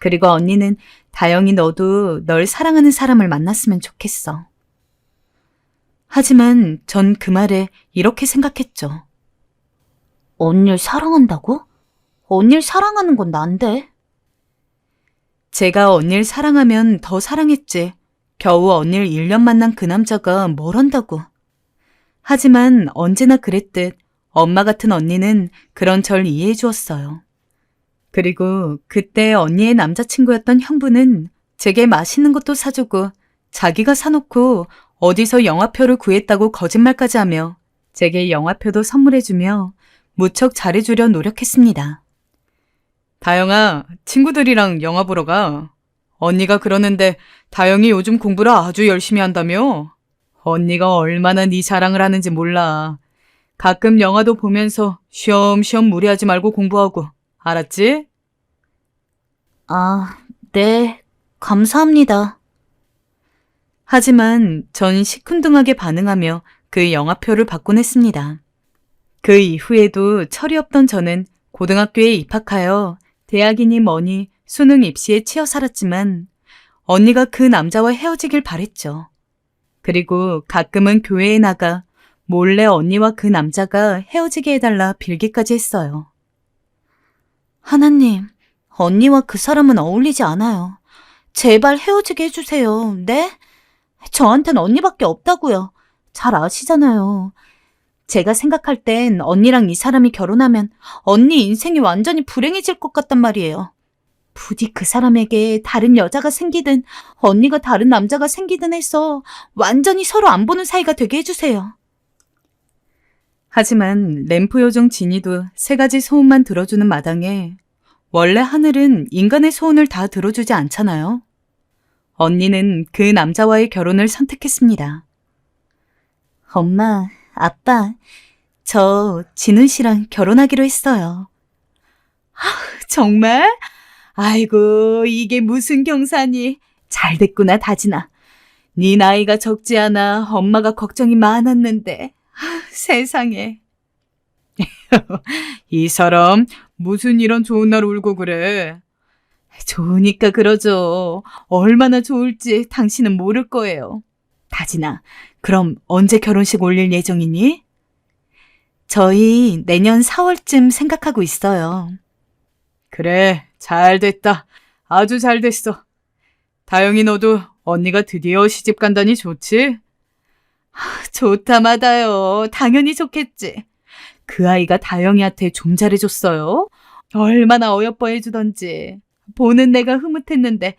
그리고 언니는 다영이 너도 널 사랑하는 사람을 만났으면 좋겠어. 하지만 전 그 말에 이렇게 생각했죠. 언니를 사랑한다고? 언니를 사랑하는 건 난데. 제가 언니를 사랑하면 더 사랑했지. 겨우 언니를 1년 만난 그 남자가 뭘 한다고. 하지만 언제나 그랬듯 엄마 같은 언니는 그런 절 이해해 주었어요. 그리고 그때 언니의 남자친구였던 형부는 제게 맛있는 것도 사주고 자기가 사놓고 어디서 영화표를 구했다고 거짓말까지 하며 제게 영화표도 선물해주며 무척 잘해주려 노력했습니다. 다영아, 친구들이랑 영화 보러 가. 언니가 그러는데 다영이 요즘 공부를 아주 열심히 한다며? 언니가 얼마나 네 자랑을 하는지 몰라. 가끔 영화도 보면서 쉬엄쉬엄 무리하지 말고 공부하고. 알았지? 아, 네, 감사합니다. 하지만 전 시큰둥하게 반응하며 그 영화표를 받곤 했습니다. 그 이후에도 철이 없던 저는 고등학교에 입학하여 대학이니 뭐니 수능 입시에 치여 살았지만 언니가 그 남자와 헤어지길 바랬죠. 그리고 가끔은 교회에 나가 몰래 언니와 그 남자가 헤어지게 해달라 빌기까지 했어요. 하나님, 언니와 그 사람은 어울리지 않아요. 제발 헤어지게 해주세요. 네? 저한텐 언니밖에 없다고요. 잘 아시잖아요. 제가 생각할 땐 언니랑 이 사람이 결혼하면 언니 인생이 완전히 불행해질 것 같단 말이에요. 부디 그 사람에게 다른 여자가 생기든 언니가 다른 남자가 생기든 해서 완전히 서로 안 보는 사이가 되게 해주세요. 하지만 램프 요정 지니도 3가지 소원만 들어주는 마당에 원래 하늘은 인간의 소원을 다 들어주지 않잖아요. 언니는 그 남자와의 결혼을 선택했습니다. 엄마, 아빠, 저 진훈 씨랑 결혼하기로 했어요. 정말? 아이고, 이게 무슨 경사니. 잘 됐구나, 다진아. 네 나이가 적지 않아 엄마가 걱정이 많았는데. 세상에. 이 사람 무슨 이런 좋은 날 울고 그래. 좋으니까 그러죠. 얼마나 좋을지 당신은 모를 거예요. 다진아, 그럼 언제 결혼식 올릴 예정이니? 저희 내년 4월쯤 생각하고 있어요. 그래, 잘 됐다. 아주 잘 됐어. 다영이 너도 언니가 드디어 시집 간다니 좋지? 좋다 마다요. 당연히 좋겠지. 그 아이가 다영이한테 좀 잘해줬어요. 얼마나 어여뻐 해주던지. 보는 내가 흐뭇했는데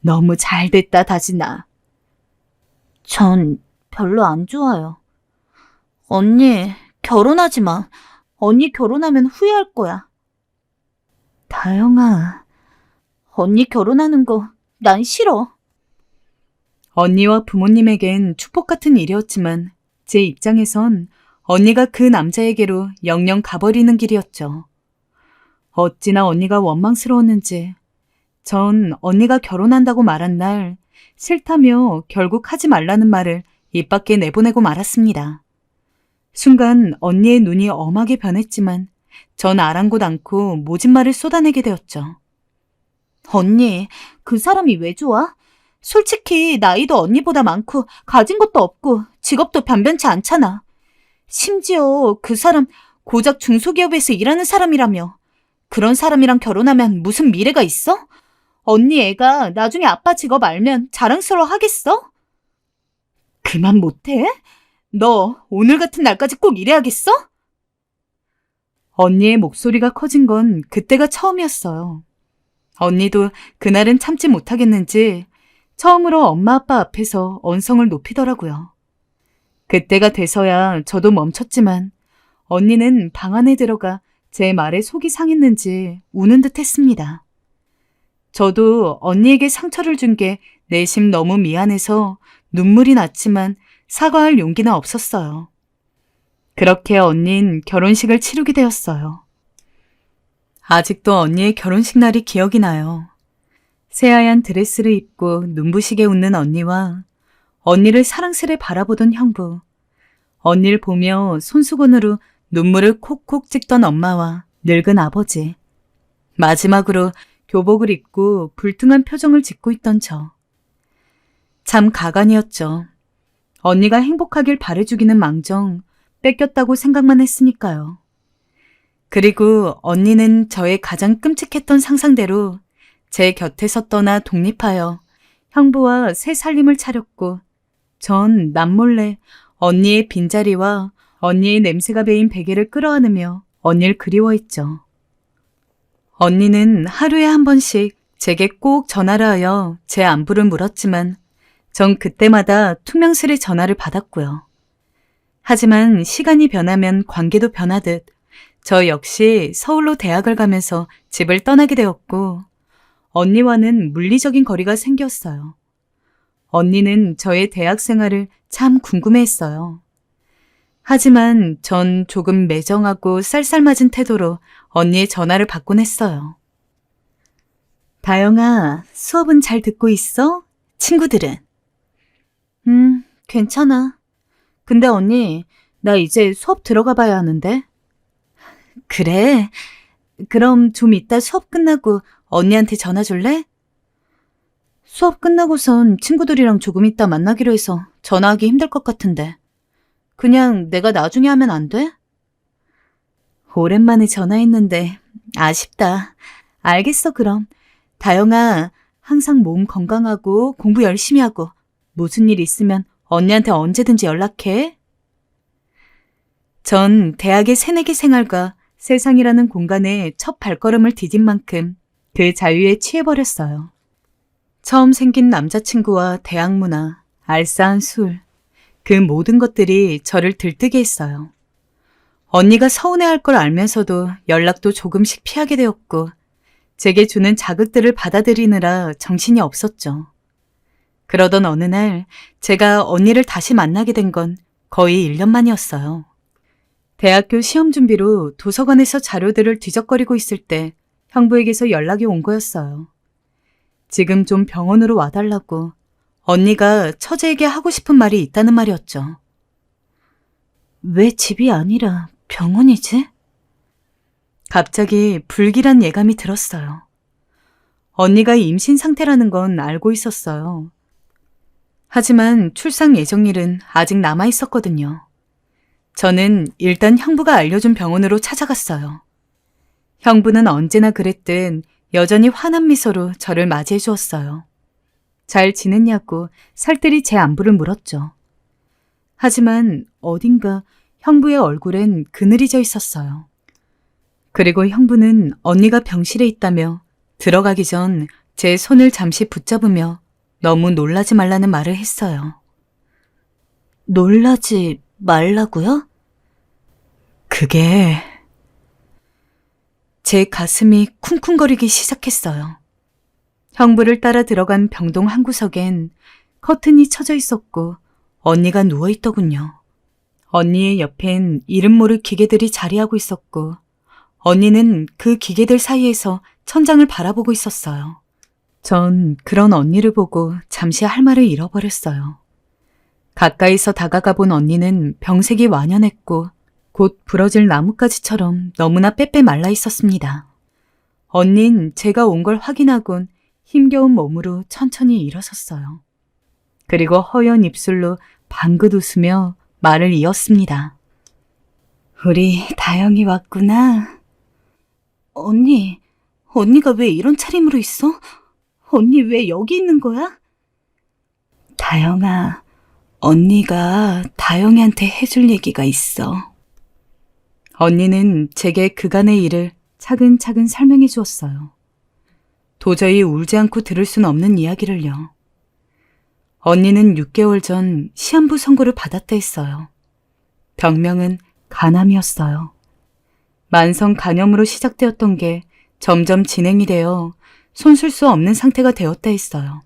너무 잘 됐다, 다진아. 전 별로 안 좋아요. 언니, 결혼하지 마. 언니 결혼하면 후회할 거야. 다영아, 언니 결혼하는 거 난 싫어. 언니와 부모님에겐 축복 같은 일이었지만 제 입장에선 언니가 그 남자에게로 영영 가버리는 길이었죠. 어찌나 언니가 원망스러웠는지 전 언니가 결혼한다고 말한 날 싫다며 결국 하지 말라는 말을 입 밖에 내보내고 말았습니다. 순간 언니의 눈이 엄하게 변했지만 전 아랑곳 않고 모진 말을 쏟아내게 되었죠. 언니, 그 사람이 왜 좋아? 솔직히 나이도 언니보다 많고 가진 것도 없고 직업도 변변치 않잖아. 심지어 그 사람 고작 중소기업에서 일하는 사람이라며. 그런 사람이랑 결혼하면 무슨 미래가 있어? 언니 애가 나중에 아빠 직업 알면 자랑스러워 하겠어? 그만 못해? 너 오늘 같은 날까지 꼭 이래야겠어? 언니의 목소리가 커진 건 그때가 처음이었어요. 언니도 그날은 참지 못하겠는지 처음으로 엄마 아빠 앞에서 언성을 높이더라고요. 그때가 돼서야 저도 멈췄지만 언니는 방 안에 들어가 제 말에 속이 상했는지 우는 듯 했습니다. 저도 언니에게 상처를 준 게 내심 너무 미안해서 눈물이 났지만 사과할 용기는 없었어요. 그렇게 언닌 결혼식을 치르게 되었어요. 아직도 언니의 결혼식 날이 기억이 나요. 새하얀 드레스를 입고 눈부시게 웃는 언니와 언니를 사랑스레 바라보던 형부, 언니를 보며 손수건으로 눈물을 콕콕 찍던 엄마와 늙은 아버지, 마지막으로 교복을 입고 불퉁한 표정을 짓고 있던 저. 참 가관이었죠. 언니가 행복하길 바래주기는 망정 뺏겼다고 생각만 했으니까요. 그리고 언니는 저의 가장 끔찍했던 상상대로 제 곁에서 떠나 독립하여 형부와 새 살림을 차렸고 전 남몰래 언니의 빈자리와 언니의 냄새가 배인 베개를 끌어안으며 언니를 그리워했죠. 언니는 하루에 한 번씩 제게 꼭 전화를 하여 제 안부를 물었지만 전 그때마다 퉁명스레 전화를 받았고요. 하지만 시간이 변하면 관계도 변하듯 저 역시 서울로 대학을 가면서 집을 떠나게 되었고 언니와는 물리적인 거리가 생겼어요. 언니는 저의 대학 생활을 참 궁금해했어요. 하지만 전 조금 매정하고 쌀쌀맞은 태도로 언니의 전화를 받곤 했어요. 다영아, 수업은 잘 듣고 있어? 친구들은? 괜찮아. 근데 언니, 나 이제 수업 들어가 봐야 하는데. 그래? 그럼 좀 이따 수업 끝나고 언니한테 전화 줄래? 수업 끝나고선 친구들이랑 조금 이따 만나기로 해서 전화하기 힘들 것 같은데. 그냥 내가 나중에 하면 안 돼? 오랜만에 전화했는데 아쉽다. 알겠어, 그럼. 다영아, 항상 몸 건강하고 공부 열심히 하고 무슨 일 있으면 언니한테 언제든지 연락해. 전 대학의 새내기 생활과 세상이라는 공간에 첫 발걸음을 디딘 만큼 그 자유에 취해버렸어요. 처음 생긴 남자친구와 대학 문화, 알싸한 술, 그 모든 것들이 저를 들뜨게 했어요. 언니가 서운해할 걸 알면서도 연락도 조금씩 피하게 되었고 제게 주는 자극들을 받아들이느라 정신이 없었죠. 그러던 어느 날 제가 언니를 다시 만나게 된 건 거의 1년 만이었어요. 대학교 시험 준비로 도서관에서 자료들을 뒤적거리고 있을 때 형부에게서 연락이 온 거였어요. 지금 좀 병원으로 와달라고 언니가 처제에게 하고 싶은 말이 있다는 말이었죠. 왜 집이 아니라 병원이지? 갑자기 불길한 예감이 들었어요. 언니가 임신 상태라는 건 알고 있었어요. 하지만 출산 예정일은 아직 남아 있었거든요. 저는 일단 형부가 알려준 병원으로 찾아갔어요. 형부는 언제나 그랬듯 여전히 환한 미소로 저를 맞이해 주었어요. 잘 지냈냐고 살뜰히 제 안부를 물었죠. 하지만 어딘가 형부의 얼굴엔 그늘이 져 있었어요. 그리고 형부는 언니가 병실에 있다며 들어가기 전 제 손을 잠시 붙잡으며 너무 놀라지 말라는 말을 했어요. 놀라지 말라고요? 그게... 제 가슴이 쿵쿵거리기 시작했어요. 형부를 따라 들어간 병동 한 구석엔 커튼이 쳐져 있었고 언니가 누워있더군요. 언니의 옆엔 이름 모를 기계들이 자리하고 있었고 언니는 그 기계들 사이에서 천장을 바라보고 있었어요. 전 그런 언니를 보고 잠시 할 말을 잃어버렸어요. 가까이서 다가가 본 언니는 병색이 완연했고 곧 부러질 나뭇가지처럼 너무나 빼빼 말라 있었습니다. 언닌 제가 온 걸 확인하곤 힘겨운 몸으로 천천히 일어섰어요. 그리고 허연 입술로 방긋 웃으며 말을 이었습니다. 우리 다영이 왔구나. 언니가 왜 이런 차림으로 있어? 언니 왜 여기 있는 거야? 다영아, 언니가 다영이한테 해줄 얘기가 있어. 언니는 제게 그간의 일을 차근차근 설명해 주었어요. 도저히 울지 않고 들을 순 없는 이야기를요. 언니는 6개월 전 시한부 선고를 받았다 했어요. 병명은 간암이었어요. 만성 간염으로 시작되었던 게 점점 진행이 되어 손쓸 수 없는 상태가 되었다 했어요.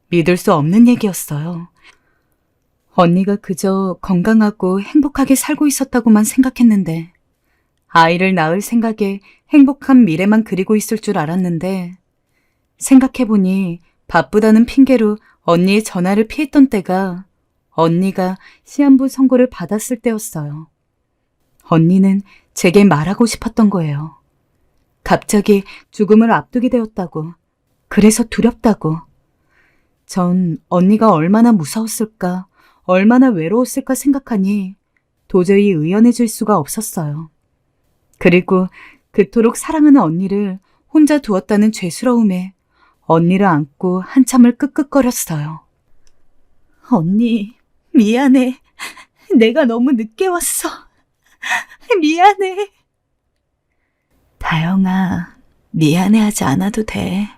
믿을 수 없는 얘기였어요. 언니가 그저 건강하고 행복하게 살고 있었다고만 생각했는데, 아이를 낳을 생각에 행복한 미래만 그리고 있을 줄 알았는데, 생각해보니 바쁘다는 핑계로 언니의 전화를 피했던 때가 언니가 시한부 선고를 받았을 때였어요. 언니는 제게 말하고 싶었던 거예요. 갑자기 죽음을 앞두게 되었다고. 그래서 두렵다고. 전 언니가 얼마나 무서웠을까, 얼마나 외로웠을까 생각하니 도저히 의연해질 수가 없었어요. 그리고 그토록 사랑하는 언니를 혼자 두었다는 죄스러움에 언니를 안고 한참을 끄끄거렸어요. 언니, 미안해. 내가 너무 늦게 왔어. 미안해. 다영아, 미안해하지 않아도 돼.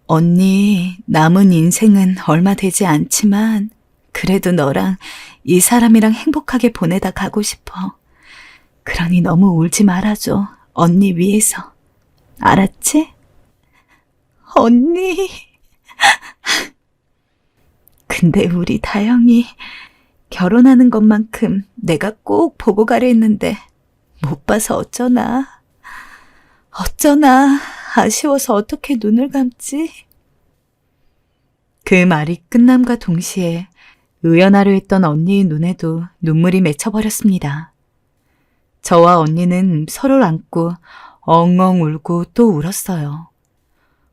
언니, 남은 인생은 얼마 되지 않지만 그래도 너랑 이 사람이랑 행복하게 보내다 가고 싶어. 그러니 너무 울지 말아줘. 언니 위해서. 알았지? 언니. 근데 우리 다영이 결혼하는 것만큼 내가 꼭 보고 가려 했는데 못 봐서 어쩌나. 아쉬워서 어떻게 눈을 감지? 그 말이 끝남과 동시에 의연하려 했던 언니의 눈에도 눈물이 맺혀버렸습니다. 저와 언니는 서로를 안고 엉엉 울고 또 울었어요.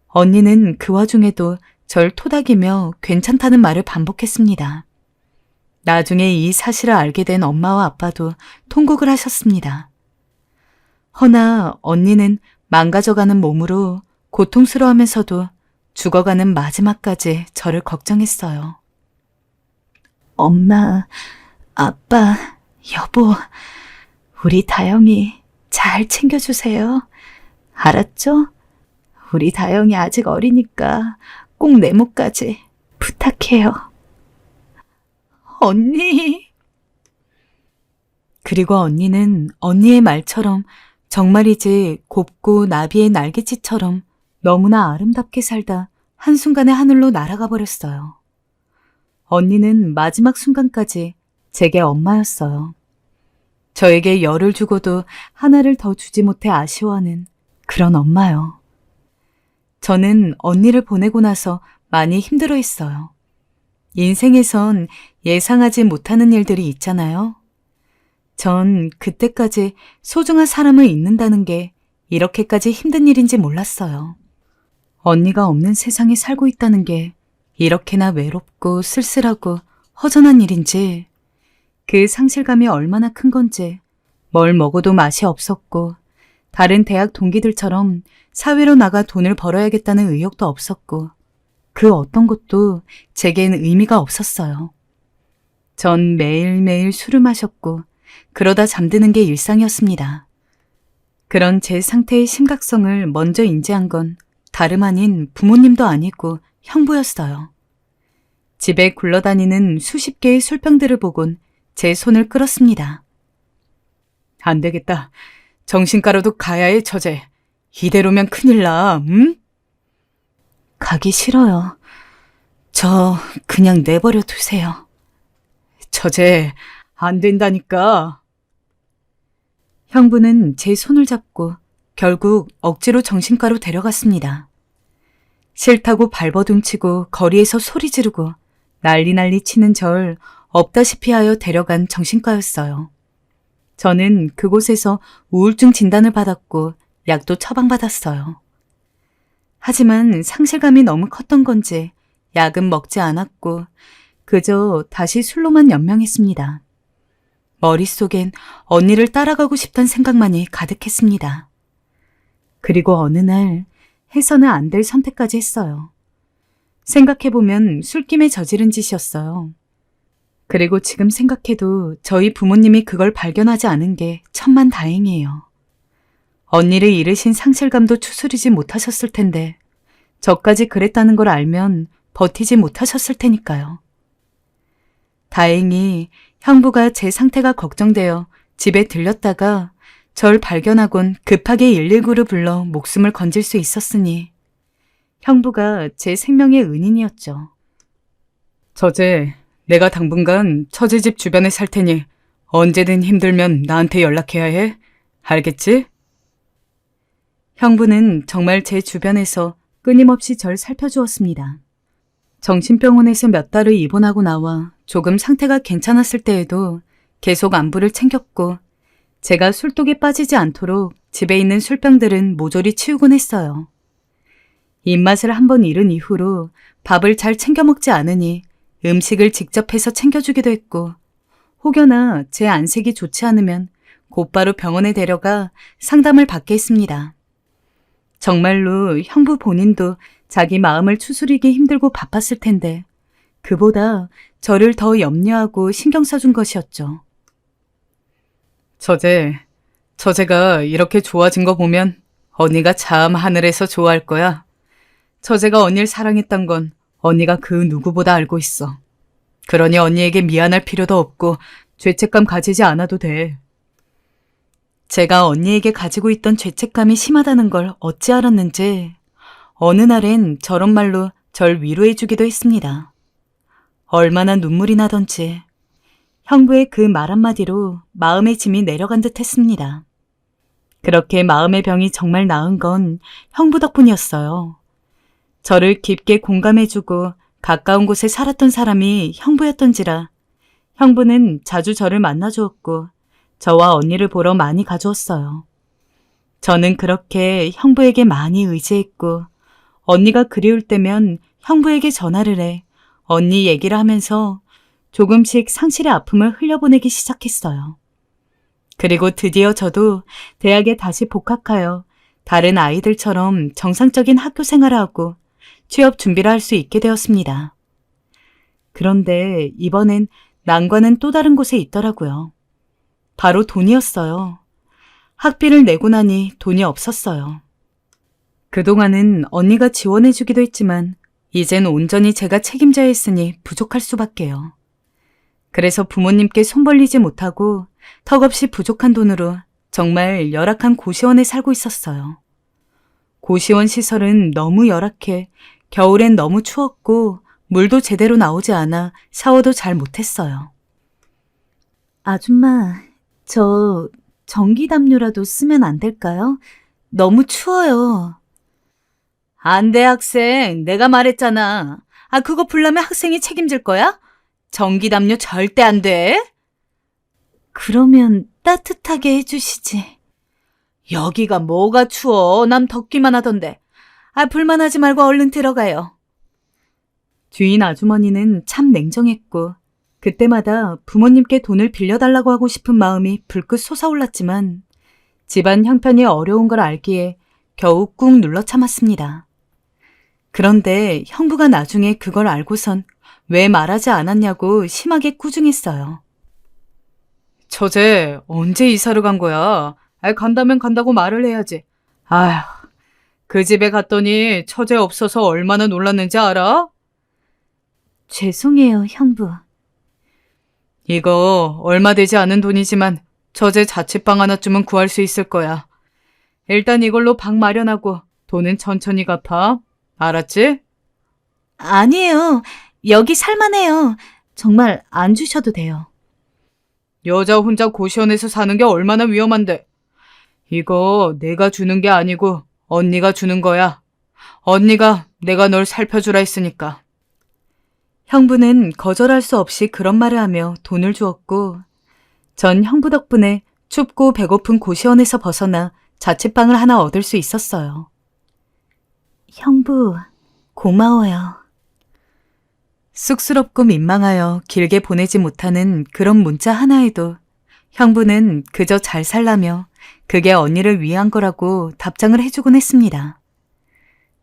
언니는 그 와중에도 절 토닥이며 괜찮다는 말을 반복했습니다. 나중에 이 사실을 알게 된 엄마와 아빠도 통곡을 하셨습니다. 허나 언니는 망가져가는 몸으로 고통스러워하면서도 죽어가는 마지막까지 저를 걱정했어요. 엄마, 아빠, 여보, 우리 다영이 잘 챙겨주세요. 알았죠? 우리 다영이 아직 어리니까 꼭 내모까지 부탁해요. 언니. 그리고 언니는 언니의 말처럼 정말이지 곱고 나비의 날갯짓처럼 너무나 아름답게 살다 한순간에 하늘로 날아가 버렸어요. 언니는 마지막 순간까지 제게 엄마였어요. 저에게 열을 주고도 하나를 더 주지 못해 아쉬워하는 그런 엄마요. 저는 언니를 보내고 나서 많이 힘들어했어요. 인생에선 예상하지 못하는 일들이 있잖아요. 전 그때까지 소중한 사람을 잊는다는 게 이렇게까지 힘든 일인지 몰랐어요. 언니가 없는 세상에 살고 있다는 게 이렇게나 외롭고 쓸쓸하고 허전한 일인지, 그 상실감이 얼마나 큰 건지, 뭘 먹어도 맛이 없었고, 다른 대학 동기들처럼 사회로 나가 돈을 벌어야겠다는 의욕도 없었고, 그 어떤 것도 제겐 의미가 없었어요. 전 매일매일 술을 마셨고, 그러다 잠드는 게 일상이었습니다. 그런 제 상태의 심각성을 먼저 인지한 건 다름 아닌 부모님도 아니고 형부였어요. 집에 굴러다니는 수십 개의 술병들을 보곤 제 손을 끌었습니다. 안 되겠다. 정신과로도 가야 해, 처제. 이대로면 큰일 나, 응? 가기 싫어요. 저 그냥 내버려 두세요. 처제, 안 된다니까. 형부는 제 손을 잡고 결국 억지로 정신과로 데려갔습니다. 싫다고 발버둥치고 거리에서 소리 지르고 난리 치는 절 없다시피 하여 데려간 정신과였어요. 저는 그곳에서 우울증 진단을 받았고 약도 처방받았어요. 하지만 상실감이 너무 컸던 건지 약은 먹지 않았고 그저 다시 술로만 연명했습니다. 머릿속엔 언니를 따라가고 싶다는 생각만이 가득했습니다. 그리고 어느 날 해서는 안 될 선택까지 했어요. 생각해보면 술김에 저지른 짓이었어요. 그리고 지금 생각해도 저희 부모님이 그걸 발견하지 않은 게 천만다행이에요. 언니를 잃으신 상실감도 추스리지 못하셨을 텐데 저까지 그랬다는 걸 알면 버티지 못하셨을 테니까요. 다행히 형부가 제 상태가 걱정되어 집에 들렸다가 절 발견하곤 급하게 119를 불러 목숨을 건질 수 있었으니 형부가 제 생명의 은인이었죠. 처제, 내가 당분간 처제 집 주변에 살 테니 언제든 힘들면 나한테 연락해야 해. 알겠지? 형부는 정말 제 주변에서 끊임없이 절 살펴주었습니다. 정신병원에서 몇 달을 입원하고 나와 조금 상태가 괜찮았을 때에도 계속 안부를 챙겼고 제가 술독에 빠지지 않도록 집에 있는 술병들은 모조리 치우곤 했어요. 입맛을 한번 잃은 이후로 밥을 잘 챙겨 먹지 않으니 음식을 직접 해서 챙겨주기도 했고 혹여나 제 안색이 좋지 않으면 곧바로 병원에 데려가 상담을 받게 했습니다. 정말로 형부 본인도 자기 마음을 추스리기 힘들고 바빴을 텐데 그보다 저를 더 염려하고 신경 써준 것이었죠. 처제가 이렇게 좋아진 거 보면 언니가 참 하늘에서 좋아할 거야. 처제가 언니를 사랑했던 건 언니가 그 누구보다 알고 있어. 그러니 언니에게 미안할 필요도 없고 죄책감 가지지 않아도 돼. 제가 언니에게 가지고 있던 죄책감이 심하다는 걸 어찌 알았는지 어느 날엔 저런 말로 절 위로해주기도 했습니다. 얼마나 눈물이 나던지 형부의 그 말 한마디로 마음의 짐이 내려간 듯 했습니다. 그렇게 마음의 병이 정말 나은 건 형부 덕분이었어요. 저를 깊게 공감해주고 가까운 곳에 살았던 사람이 형부였던지라 형부는 자주 저를 만나주었고 저와 언니를 보러 많이 가주었어요. 저는 그렇게 형부에게 많이 의지했고 언니가 그리울 때면 형부에게 전화를 해 언니 얘기를 하면서 조금씩 상실의 아픔을 흘려보내기 시작했어요. 그리고 드디어 저도 대학에 다시 복학하여 다른 아이들처럼 정상적인 학교 생활을 하고 취업 준비를 할 수 있게 되었습니다. 그런데 이번엔 난관은 또 다른 곳에 있더라고요. 바로 돈이었어요. 학비를 내고 나니 돈이 없었어요. 그동안은 언니가 지원해주기도 했지만 이젠 온전히 제가 책임져야 했으니 부족할 수밖에요. 그래서 부모님께 손 벌리지 못하고 턱없이 부족한 돈으로 정말 열악한 고시원에 살고 있었어요. 고시원 시설은 너무 열악해 겨울엔 너무 추웠고 물도 제대로 나오지 않아 샤워도 잘 못했어요. 아줌마, 저 전기담요라도 쓰면 안 될까요? 너무 추워요. 안 돼, 학생. 내가 말했잖아. 그거 불나면 학생이 책임질 거야? 전기담요 절대 안 돼. 그러면 따뜻하게 해주시지. 여기가 뭐가 추워. 남 덥기만 하던데. 불만하지 말고 얼른 들어가요. 주인 아주머니는 참 냉정했고 그때마다 부모님께 돈을 빌려달라고 하고 싶은 마음이 불긋 솟아올랐지만 집안 형편이 어려운 걸 알기에 겨우 꾹 눌러 참았습니다. 그런데 형부가 나중에 그걸 알고선 왜 말하지 않았냐고 심하게 꾸중했어요. 처제, 언제 이사를 간 거야? 간다면 간다고 말을 해야지. 아휴, 그 집에 갔더니 처제 없어서 얼마나 놀랐는지 알아? 죄송해요, 형부. 이거 얼마 되지 않은 돈이지만 처제 자취방 하나쯤은 구할 수 있을 거야. 일단 이걸로 방 마련하고 돈은 천천히 갚아. 알았지? 아니에요. 여기 살만해요. 정말 안 주셔도 돼요. 여자 혼자 고시원에서 사는 게 얼마나 위험한데. 이거 내가 주는 게 아니고 언니가 주는 거야. 언니가 내가 널 살펴주라 했으니까. 형부는 거절할 수 없이 그런 말을 하며 돈을 주었고 전 형부 덕분에 춥고 배고픈 고시원에서 벗어나 자취방을 하나 얻을 수 있었어요. 형부, 고마워요. 쑥스럽고 민망하여 길게 보내지 못하는 그런 문자 하나에도 형부는 그저 잘 살라며 그게 언니를 위한 거라고 답장을 해주곤 했습니다.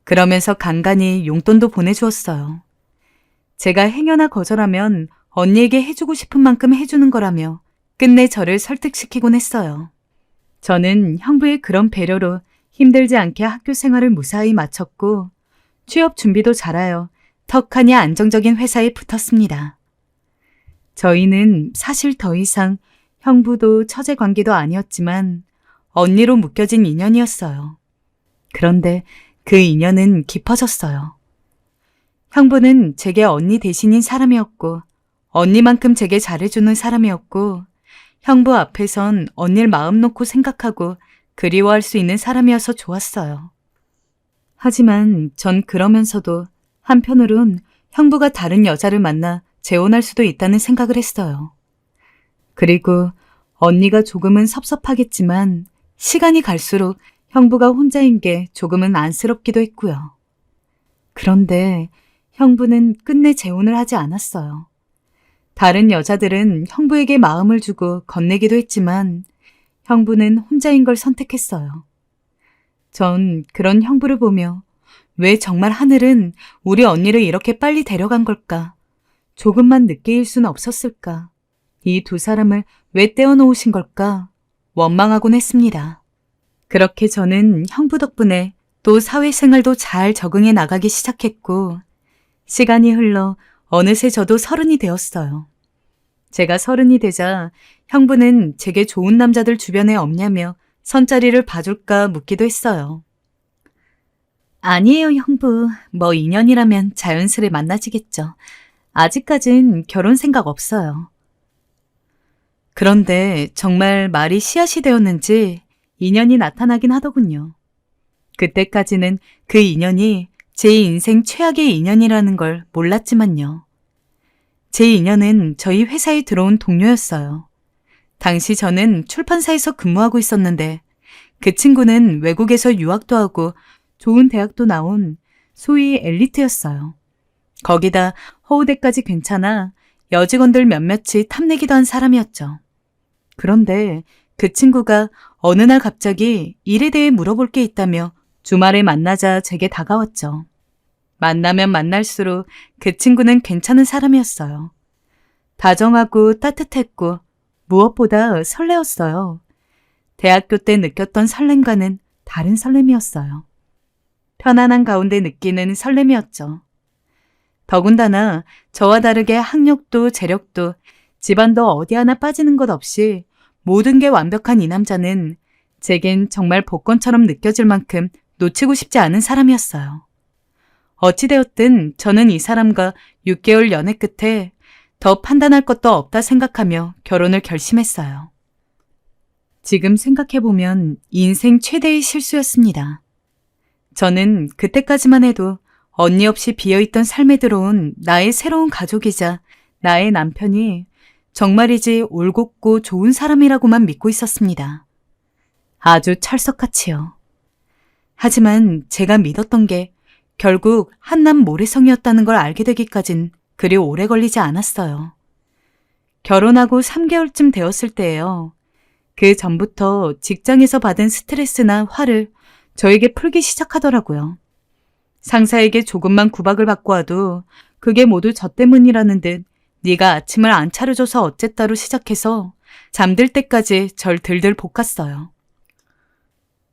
그러면서 간간히 용돈도 보내주었어요. 제가 행여나 거절하면 언니에게 해주고 싶은 만큼 해주는 거라며 끝내 저를 설득시키곤 했어요. 저는 형부의 그런 배려로 힘들지 않게 학교 생활을 무사히 마쳤고 취업 준비도 잘하여 턱하니 안정적인 회사에 붙었습니다. 저희는 사실 더 이상 형부도 처제 관계도 아니었지만 언니로 묶여진 인연이었어요. 그런데 그 인연은 깊어졌어요. 형부는 제게 언니 대신인 사람이었고 언니만큼 제게 잘해주는 사람이었고 형부 앞에선 언니를 마음 놓고 생각하고 그리워할 수 있는 사람이어서 좋았어요. 하지만 전 그러면서도 한편으론 형부가 다른 여자를 만나 재혼할 수도 있다는 생각을 했어요. 그리고 언니가 조금은 섭섭하겠지만 시간이 갈수록 형부가 혼자인 게 조금은 안쓰럽기도 했고요. 그런데 형부는 끝내 재혼을 하지 않았어요. 다른 여자들은 형부에게 마음을 주고 건네기도 했지만 형부는 혼자인 걸 선택했어요. 전 그런 형부를 보며 왜 정말 하늘은 우리 언니를 이렇게 빨리 데려간 걸까? 조금만 늦게 일 수는 없었을까? 이 두 사람을 왜 떼어놓으신 걸까? 원망하곤 했습니다. 그렇게 저는 형부 덕분에 또 사회생활도 잘 적응해 나가기 시작했고 시간이 흘러 어느새 저도 30이 되었어요. 제가 30이 되자 형부는 제게 좋은 남자들 주변에 없냐며 선자리를 봐줄까 묻기도 했어요. 아니에요, 형부. 뭐 인연이라면 자연스레 만나지겠죠. 아직까진 결혼 생각 없어요. 그런데 정말 말이 씨앗이 되었는지 인연이 나타나긴 하더군요. 그때까지는 그 인연이 제 인생 최악의 인연이라는 걸 몰랐지만요. 제 인연은 저희 회사에 들어온 동료였어요. 당시 저는 출판사에서 근무하고 있었는데 그 친구는 외국에서 유학도 하고 좋은 대학도 나온 소위 엘리트였어요. 거기다 허우대까지 괜찮아 여직원들 몇몇이 탐내기도 한 사람이었죠. 그런데 그 친구가 어느 날 갑자기 일에 대해 물어볼 게 있다며 주말에 만나자 제게 다가왔죠. 만나면 만날수록 그 친구는 괜찮은 사람이었어요. 다정하고 따뜻했고 무엇보다 설레었어요. 대학교 때 느꼈던 설렘과는 다른 설렘이었어요. 편안한 가운데 느끼는 설렘이었죠. 더군다나 저와 다르게 학력도 재력도 집안도 어디 하나 빠지는 것 없이 모든 게 완벽한 이 남자는 제겐 정말 복권처럼 느껴질 만큼 놓치고 싶지 않은 사람이었어요. 어찌되었든 저는 이 사람과 6개월 연애 끝에 더 판단할 것도 없다 생각하며 결혼을 결심했어요. 지금 생각해보면 인생 최대의 실수였습니다. 저는 그때까지만 해도 언니 없이 비어있던 삶에 들어온 나의 새로운 가족이자 나의 남편이 정말이지 올곧고 좋은 사람이라고만 믿고 있었습니다. 아주 찰석같이요. 하지만 제가 믿었던 게 결국 한남 모래성이었다는 걸 알게 되기까진 그리 오래 걸리지 않았어요. 결혼하고 3개월쯤 되었을 때예요. 그 전부터 직장에서 받은 스트레스나 화를 저에게 풀기 시작하더라고요. 상사에게 조금만 구박을 받고 와도 그게 모두 저 때문이라는 듯 네가 아침을 안 차려줘서 어쨌다로 시작해서 잠들 때까지 절 들들 볶았어요.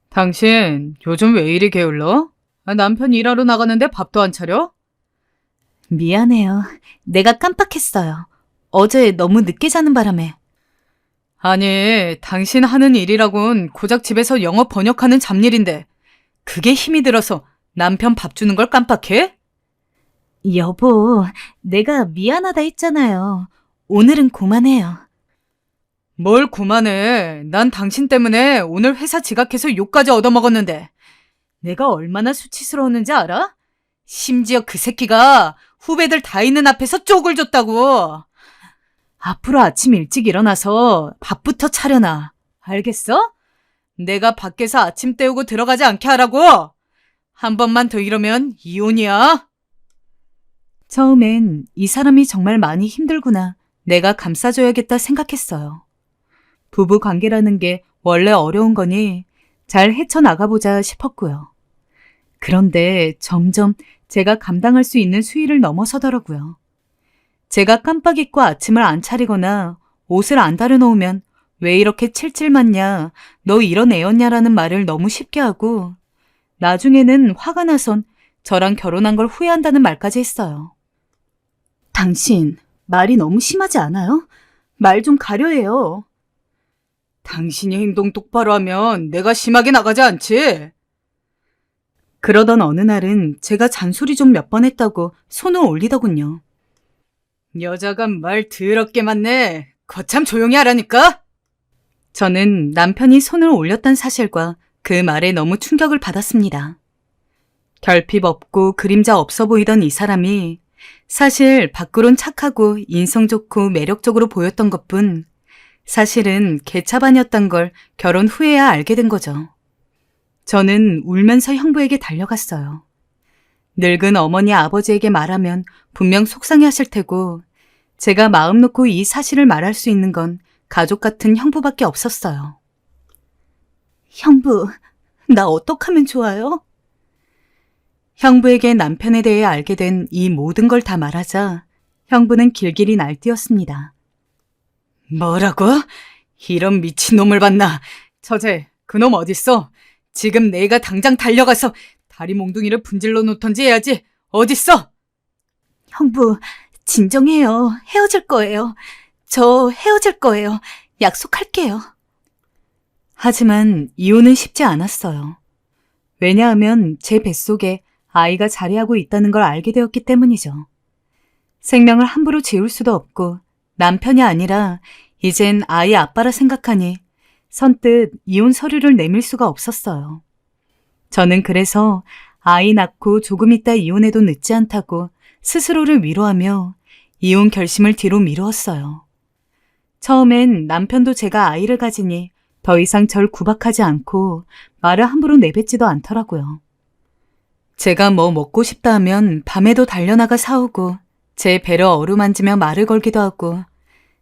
당신 요즘 왜 이리 게을러? 남편 일하러 나가는데 밥도 안 차려? 미안해요. 내가 깜빡했어요. 어제 너무 늦게 자는 바람에. 아니, 당신 하는 일이라곤 고작 집에서 영어 번역하는 잡일인데 그게 힘이 들어서 남편 밥 주는 걸 깜빡해? 여보, 내가 미안하다 했잖아요. 오늘은 그만해요. 뭘 그만해. 난 당신 때문에 오늘 회사 지각해서 욕까지 얻어먹었는데 내가 얼마나 수치스러웠는지 알아? 심지어 그 새끼가 후배들 다 있는 앞에서 쪽을 줬다고. 앞으로 아침 일찍 일어나서 밥부터 차려놔. 알겠어? 내가 밖에서 아침 때우고 들어가지 않게 하라고. 한 번만 더 이러면 이혼이야. 처음엔 이 사람이 정말 많이 힘들구나. 내가 감싸줘야겠다 생각했어요. 부부 관계라는 게 원래 어려운 거니 잘 헤쳐나가보자 싶었고요. 그런데 점점 제가 감당할 수 있는 수위를 넘어서더라고요. 제가 깜빡 잊고 아침을 안 차리거나 옷을 안 다려놓으면 왜 이렇게 칠칠 맞냐, 너 이런 애였냐라는 말을 너무 쉽게 하고 나중에는 화가 나선 저랑 결혼한 걸 후회한다는 말까지 했어요. 당신, 말이 너무 심하지 않아요? 말 좀 가려해요. 당신이 행동 똑바로 하면 내가 심하게 나가지 않지? 그러던 어느 날은 제가 잔소리 좀 몇 번 했다고 손을 올리더군요. 여자가 말 더럽게 많네. 거참 조용히 하라니까? 저는 남편이 손을 올렸다는 사실과 그 말에 너무 충격을 받았습니다. 결핍 없고 그림자 없어 보이던 이 사람이 사실 밖으론 착하고 인성 좋고 매력적으로 보였던 것뿐 사실은 개차반이었던 걸 결혼 후에야 알게 된 거죠. 저는 울면서 형부에게 달려갔어요. 늙은 어머니 아버지에게 말하면 분명 속상해 하실 테고 제가 마음 놓고 이 사실을 말할 수 있는 건 가족 같은 형부밖에 없었어요. 형부, 나 어떡하면 좋아요? 형부에게 남편에 대해 알게 된 이 모든 걸 다 말하자 형부는 길길이 날뛰었습니다. 뭐라고? 이런 미친놈을 봤나? 처제, 그놈 어딨어? 지금 내가 당장 달려가서 다리 몽둥이를 분질러 놓던지 해야지. 어딨어? 형부, 진정해요. 헤어질 거예요. 저 헤어질 거예요. 약속할게요. 하지만 이혼은 쉽지 않았어요. 왜냐하면 제 뱃속에 아이가 자리하고 있다는 걸 알게 되었기 때문이죠. 생명을 함부로 지울 수도 없고 남편이 아니라 이젠 아이 아빠라 생각하니 선뜻 이혼 서류를 내밀 수가 없었어요. 저는 그래서 아이 낳고 조금 있다 이혼해도 늦지 않다고 스스로를 위로하며 이혼 결심을 뒤로 미루었어요. 처음엔 남편도 제가 아이를 가지니 더 이상 절 구박하지 않고 말을 함부로 내뱉지도 않더라고요. 제가 뭐 먹고 싶다 하면 밤에도 달려나가 사오고 제 배를 어루만지며 말을 걸기도 하고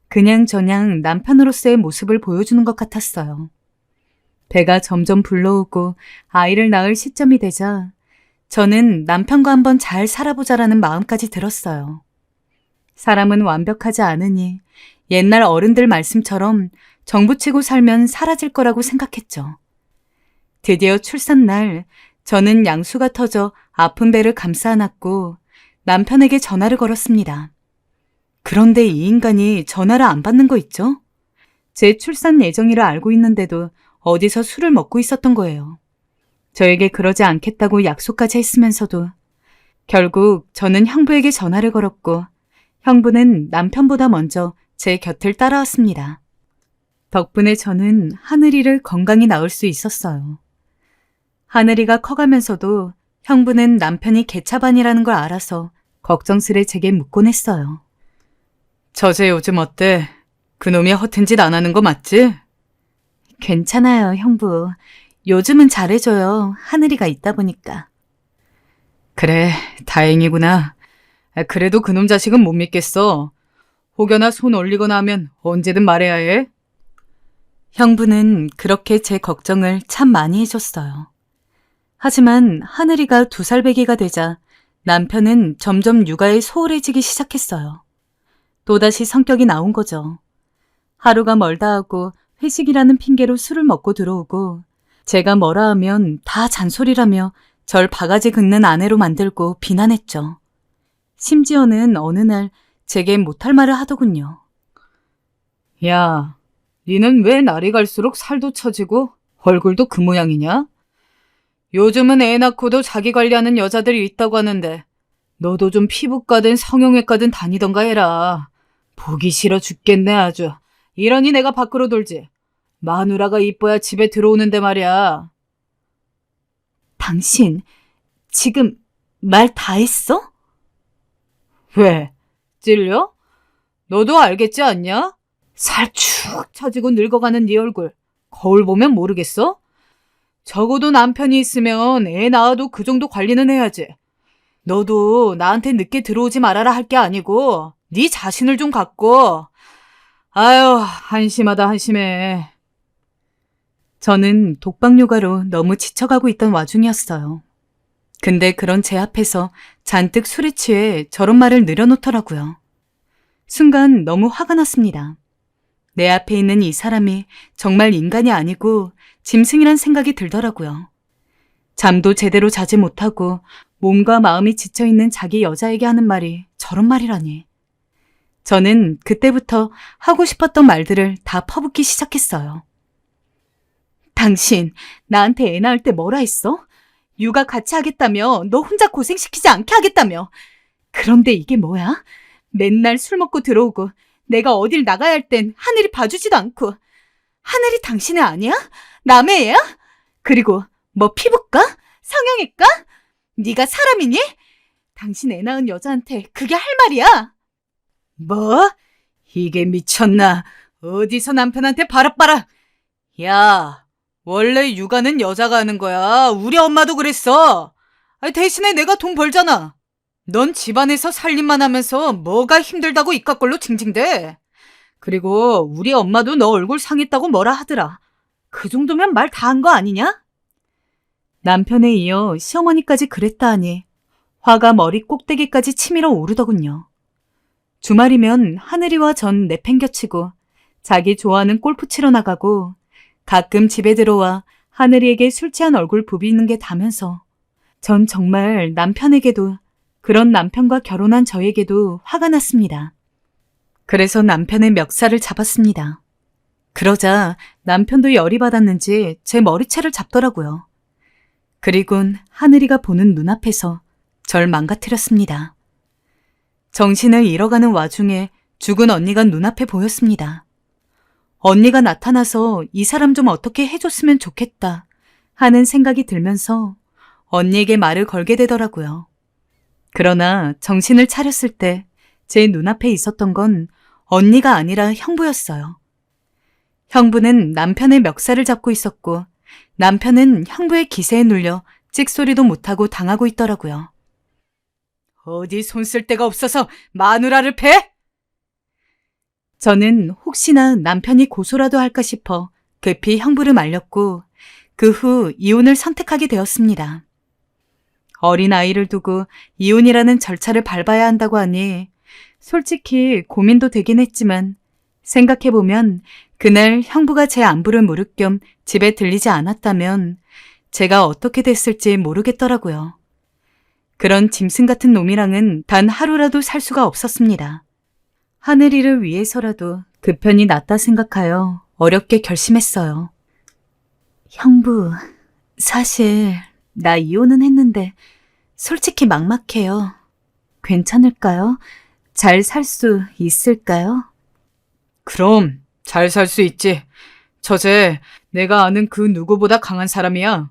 그냥저냥 남편으로서의 모습을 보여주는 것 같았어요. 배가 점점 불러오고 아이를 낳을 시점이 되자 저는 남편과 한번 잘 살아보자라는 마음까지 들었어요. 사람은 완벽하지 않으니 옛날 어른들 말씀처럼 정부치고 살면 사라질 거라고 생각했죠. 드디어 출산 날 저는 양수가 터져 아픈 배를 감싸 안았고 남편에게 전화를 걸었습니다. 그런데 이 인간이 전화를 안 받는 거 있죠? 제 출산 예정일을 알고 있는데도 어디서 술을 먹고 있었던 거예요. 저에게 그러지 않겠다고 약속까지 했으면서도 결국 저는 형부에게 전화를 걸었고 형부는 남편보다 먼저 제 곁을 따라왔습니다. 덕분에 저는 하늘이를 건강히 낳을 수 있었어요. 하늘이가 커가면서도 형부는 남편이 개차반이라는 걸 알아서 걱정스레 제게 묻곤 했어요. 저제 요즘 어때? 그놈이 허튼 짓 안 하는 거 맞지? 괜찮아요, 형부. 요즘은 잘해줘요. 하늘이가 있다 보니까. 그래, 다행이구나. 그래도 그놈 자식은 못 믿겠어. 혹여나 손 올리거나 하면 언제든 말해야 해. 형부는 그렇게 제 걱정을 참 많이 해줬어요. 하지만 하늘이가 2살배기가 되자 남편은 점점 육아에 소홀해지기 시작했어요. 또다시 성격이 나온 거죠. 하루가 멀다 하고 회식이라는 핑계로 술을 먹고 들어오고 제가 뭐라 하면 다 잔소리라며 절 바가지 긁는 아내로 만들고 비난했죠. 심지어는 어느 날 제게 못할 말을 하더군요. 야, 니는 왜 날이 갈수록 살도 처지고 얼굴도 그 모양이냐? 요즘은 애 낳고도 자기 관리하는 여자들이 있다고 하는데 너도 좀 피부과든 성형외과든 다니던가 해라. 보기 싫어 죽겠네 아주. 이러니 내가 밖으로 돌지. 마누라가 이뻐야 집에 들어오는데 말이야. 당신, 지금 말 다 했어? 왜? 찔려? 너도 알겠지 않냐? 살 축 처지고 늙어가는 네 얼굴. 거울 보면 모르겠어? 적어도 남편이 있으면 애 낳아도 그 정도 관리는 해야지. 너도 나한테 늦게 들어오지 말아라 할 게 아니고 네 자신을 좀 갖고. 아유, 한심하다 한심해. 저는 독박육아로 너무 지쳐가고 있던 와중이었어요. 근데 그런 제 앞에서 잔뜩 술에 취해 저런 말을 늘어놓더라고요. 순간 너무 화가 났습니다. 내 앞에 있는 이 사람이 정말 인간이 아니고 짐승이란 생각이 들더라고요. 잠도 제대로 자지 못하고 몸과 마음이 지쳐있는 자기 여자에게 하는 말이 저런 말이라니. 저는 그때부터 하고 싶었던 말들을 다 퍼붓기 시작했어요. 당신 나한테 애 낳을 때 뭐라 했어? 육아 같이 하겠다며, 너 혼자 고생시키지 않게 하겠다며. 그런데 이게 뭐야? 맨날 술 먹고 들어오고 내가 어딜 나가야 할 땐 하늘이 봐주지도 않고. 하늘이 당신의 아니야? 남의 애야? 그리고 뭐 피부과? 성형외과? 네가 사람이니? 당신 애 낳은 여자한테 그게 할 말이야? 뭐? 이게 미쳤나? 어디서 남편한테 바락바락. 야, 원래 육아는 여자가 하는 거야. 우리 엄마도 그랬어. 아니, 대신에 내가 돈 벌잖아. 넌 집안에서 살림만 하면서 뭐가 힘들다고 이깟걸로 징징대. 그리고 우리 엄마도 너 얼굴 상했다고 뭐라 하더라. 그 정도면 말 다 한 거 아니냐? 남편에 이어 시어머니까지 그랬다 하니 화가 머리 꼭대기까지 치밀어 오르더군요. 주말이면 하늘이와 전 내팽겨치고 자기 좋아하는 골프 치러 나가고 가끔 집에 들어와 하늘이에게 술 취한 얼굴 부비는 게 다면서 전 정말 남편에게도 그런 남편과 결혼한 저에게도 화가 났습니다. 그래서 남편의 멱살을 잡았습니다. 그러자 남편도 열이 받았는지 제 머리채를 잡더라고요. 그리곤 하늘이가 보는 눈앞에서 절 망가뜨렸습니다. 정신을 잃어가는 와중에 죽은 언니가 눈앞에 보였습니다. 언니가 나타나서 이 사람 좀 어떻게 해줬으면 좋겠다 하는 생각이 들면서 언니에게 말을 걸게 되더라고요. 그러나 정신을 차렸을 때 제 눈앞에 있었던 건 언니가 아니라 형부였어요. 형부는 남편의 멱살을 잡고 있었고 남편은 형부의 기세에 눌려 찍소리도 못하고 당하고 있더라고요. 어디 손 쓸 데가 없어서 마누라를 패? 저는 혹시나 남편이 고소라도 할까 싶어 급히 형부를 말렸고 그 후 이혼을 선택하게 되었습니다. 어린 아이를 두고 이혼이라는 절차를 밟아야 한다고 하니 솔직히 고민도 되긴 했지만 생각해보면 그날 형부가 제 안부를 물을 겸 집에 들리지 않았다면 제가 어떻게 됐을지 모르겠더라고요. 그런 짐승 같은 놈이랑은 단 하루라도 살 수가 없었습니다. 하늘이를 위해서라도 그 편이 낫다 생각하여 어렵게 결심했어요. 형부, 사실 나 이혼은 했는데 솔직히 막막해요. 괜찮을까요? 잘 살 수 있을까요? 그럼 잘 살 수 있지. 처제, 내가 아는 그 누구보다 강한 사람이야.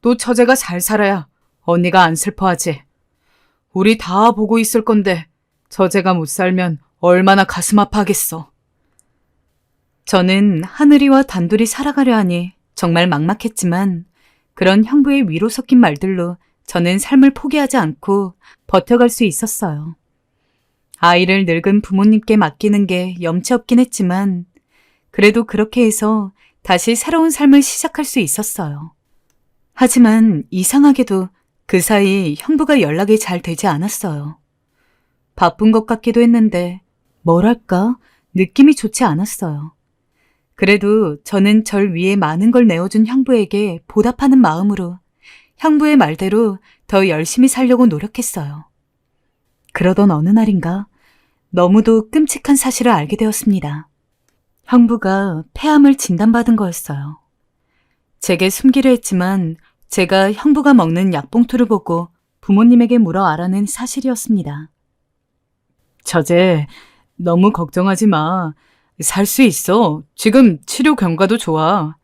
또 처제가 잘 살아야 언니가 안 슬퍼하지. 우리 다 보고 있을 건데 처제가 못 살면 얼마나 가슴 아파하겠어. 저는 하늘이와 단둘이 살아가려 하니 정말 막막했지만 그런 형부의 위로 섞인 말들로 저는 삶을 포기하지 않고 버텨갈 수 있었어요. 아이를 늙은 부모님께 맡기는 게 염치 없긴 했지만 그래도 그렇게 해서 다시 새로운 삶을 시작할 수 있었어요. 하지만 이상하게도 그 사이 형부가 연락이 잘 되지 않았어요. 바쁜 것 같기도 했는데 뭐랄까 느낌이 좋지 않았어요. 그래도 저는 절 위해 많은 걸 내어준 형부에게 보답하는 마음으로 형부의 말대로 더 열심히 살려고 노력했어요. 그러던 어느 날인가 너무도 끔찍한 사실을 알게 되었습니다. 형부가 폐암을 진단받은 거였어요. 제게 숨기려 했지만 제가 형부가 먹는 약봉투를 보고 부모님에게 물어 알아낸 사실이었습니다. 처제, 너무 걱정하지 마. 살 수 있어. 지금 치료 경과도 좋아.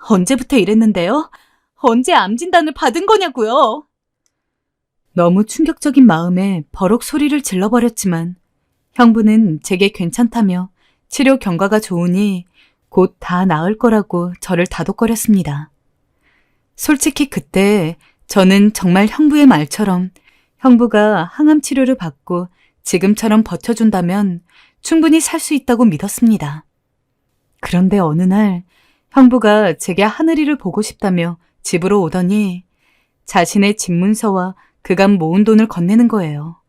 언제부터 이랬는데요? 언제 암 진단을 받은 거냐고요? 너무 충격적인 마음에 버럭 소리를 질러버렸지만 형부는 제게 괜찮다며 치료 경과가 좋으니 곧 다 나을 거라고 저를 다독거렸습니다. 솔직히 그때 저는 정말 형부의 말처럼 형부가 항암 치료를 받고 지금처럼 버텨준다면 충분히 살 수 있다고 믿었습니다. 그런데 어느 날 형부가 제게 하늘이를 보고 싶다며 집으로 오더니 자신의 집 문서와 그간 모은 돈을 건네는 거예요.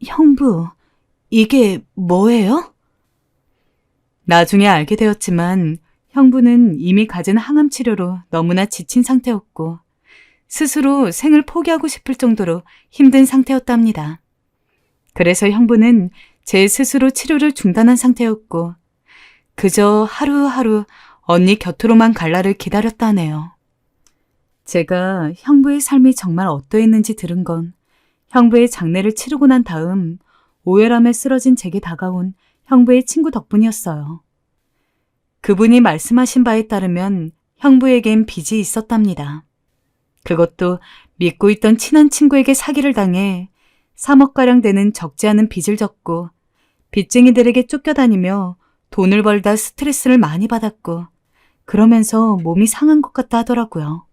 형부, 이게 뭐예요? 나중에 알게 되었지만 형부는 이미 가진 항암 치료로 너무나 지친 상태였고 스스로 생을 포기하고 싶을 정도로 힘든 상태였답니다. 그래서 형부는 제 스스로 치료를 중단한 상태였고 그저 하루하루 언니 곁으로만 갈 날을 기다렸다네요. 제가 형부의 삶이 정말 어떠했는지 들은 건 형부의 장례를 치르고 난 다음 오열함에 쓰러진 제게 다가온 형부의 친구 덕분이었어요. 그분이 말씀하신 바에 따르면 형부에겐 빚이 있었답니다. 그것도 믿고 있던 친한 친구에게 사기를 당해 3억가량 되는 적지 않은 빚을 졌고 빚쟁이들에게 쫓겨다니며 돈을 벌다 스트레스를 많이 받았고 그러면서 몸이 상한 것 같다 하더라고요.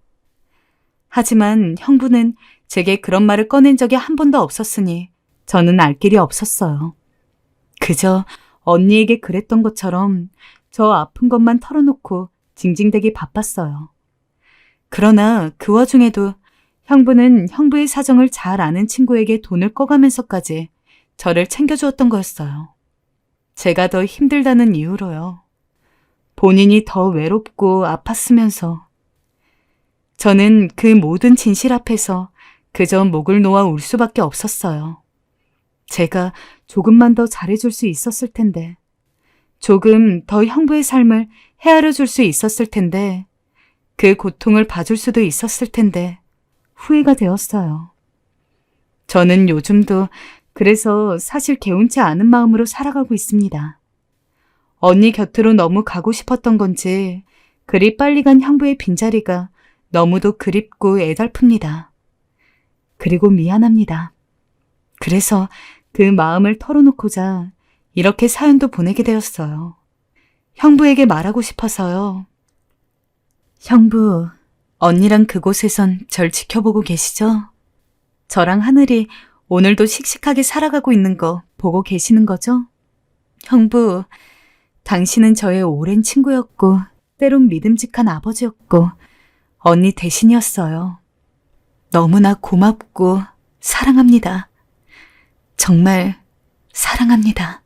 하지만 형부는 제게 그런 말을 꺼낸 적이 한 번도 없었으니 저는 알 길이 없었어요. 그저 언니에게 그랬던 것처럼 저 아픈 것만 털어놓고 징징대기 바빴어요. 그러나 그 와중에도 형부는 형부의 사정을 잘 아는 친구에게 돈을 꺼가면서까지 저를 챙겨주었던 거였어요. 제가 더 힘들다는 이유로요. 본인이 더 외롭고 아팠으면서 저는 그 모든 진실 앞에서 그저 목을 놓아 울 수밖에 없었어요. 제가 조금만 더 잘해줄 수 있었을 텐데, 조금 더 형부의 삶을 헤아려 줄 수 있었을 텐데, 그 고통을 봐줄 수도 있었을 텐데, 후회가 되었어요. 저는 요즘도 그래서 사실 개운치 않은 마음으로 살아가고 있습니다. 언니 곁으로 너무 가고 싶었던 건지 그리 빨리 간 형부의 빈자리가 너무도 그립고 애달픕니다. 그리고 미안합니다. 그래서 그 마음을 털어놓고자 이렇게 사연도 보내게 되었어요. 형부에게 말하고 싶어서요. 형부, 언니랑 그곳에선 절 지켜보고 계시죠? 저랑 하늘이 오늘도 씩씩하게 살아가고 있는 거 보고 계시는 거죠? 형부, 당신은 저의 오랜 친구였고 때론 믿음직한 아버지였고 언니 대신이었어요. 너무나 고맙고 사랑합니다. 정말 사랑합니다.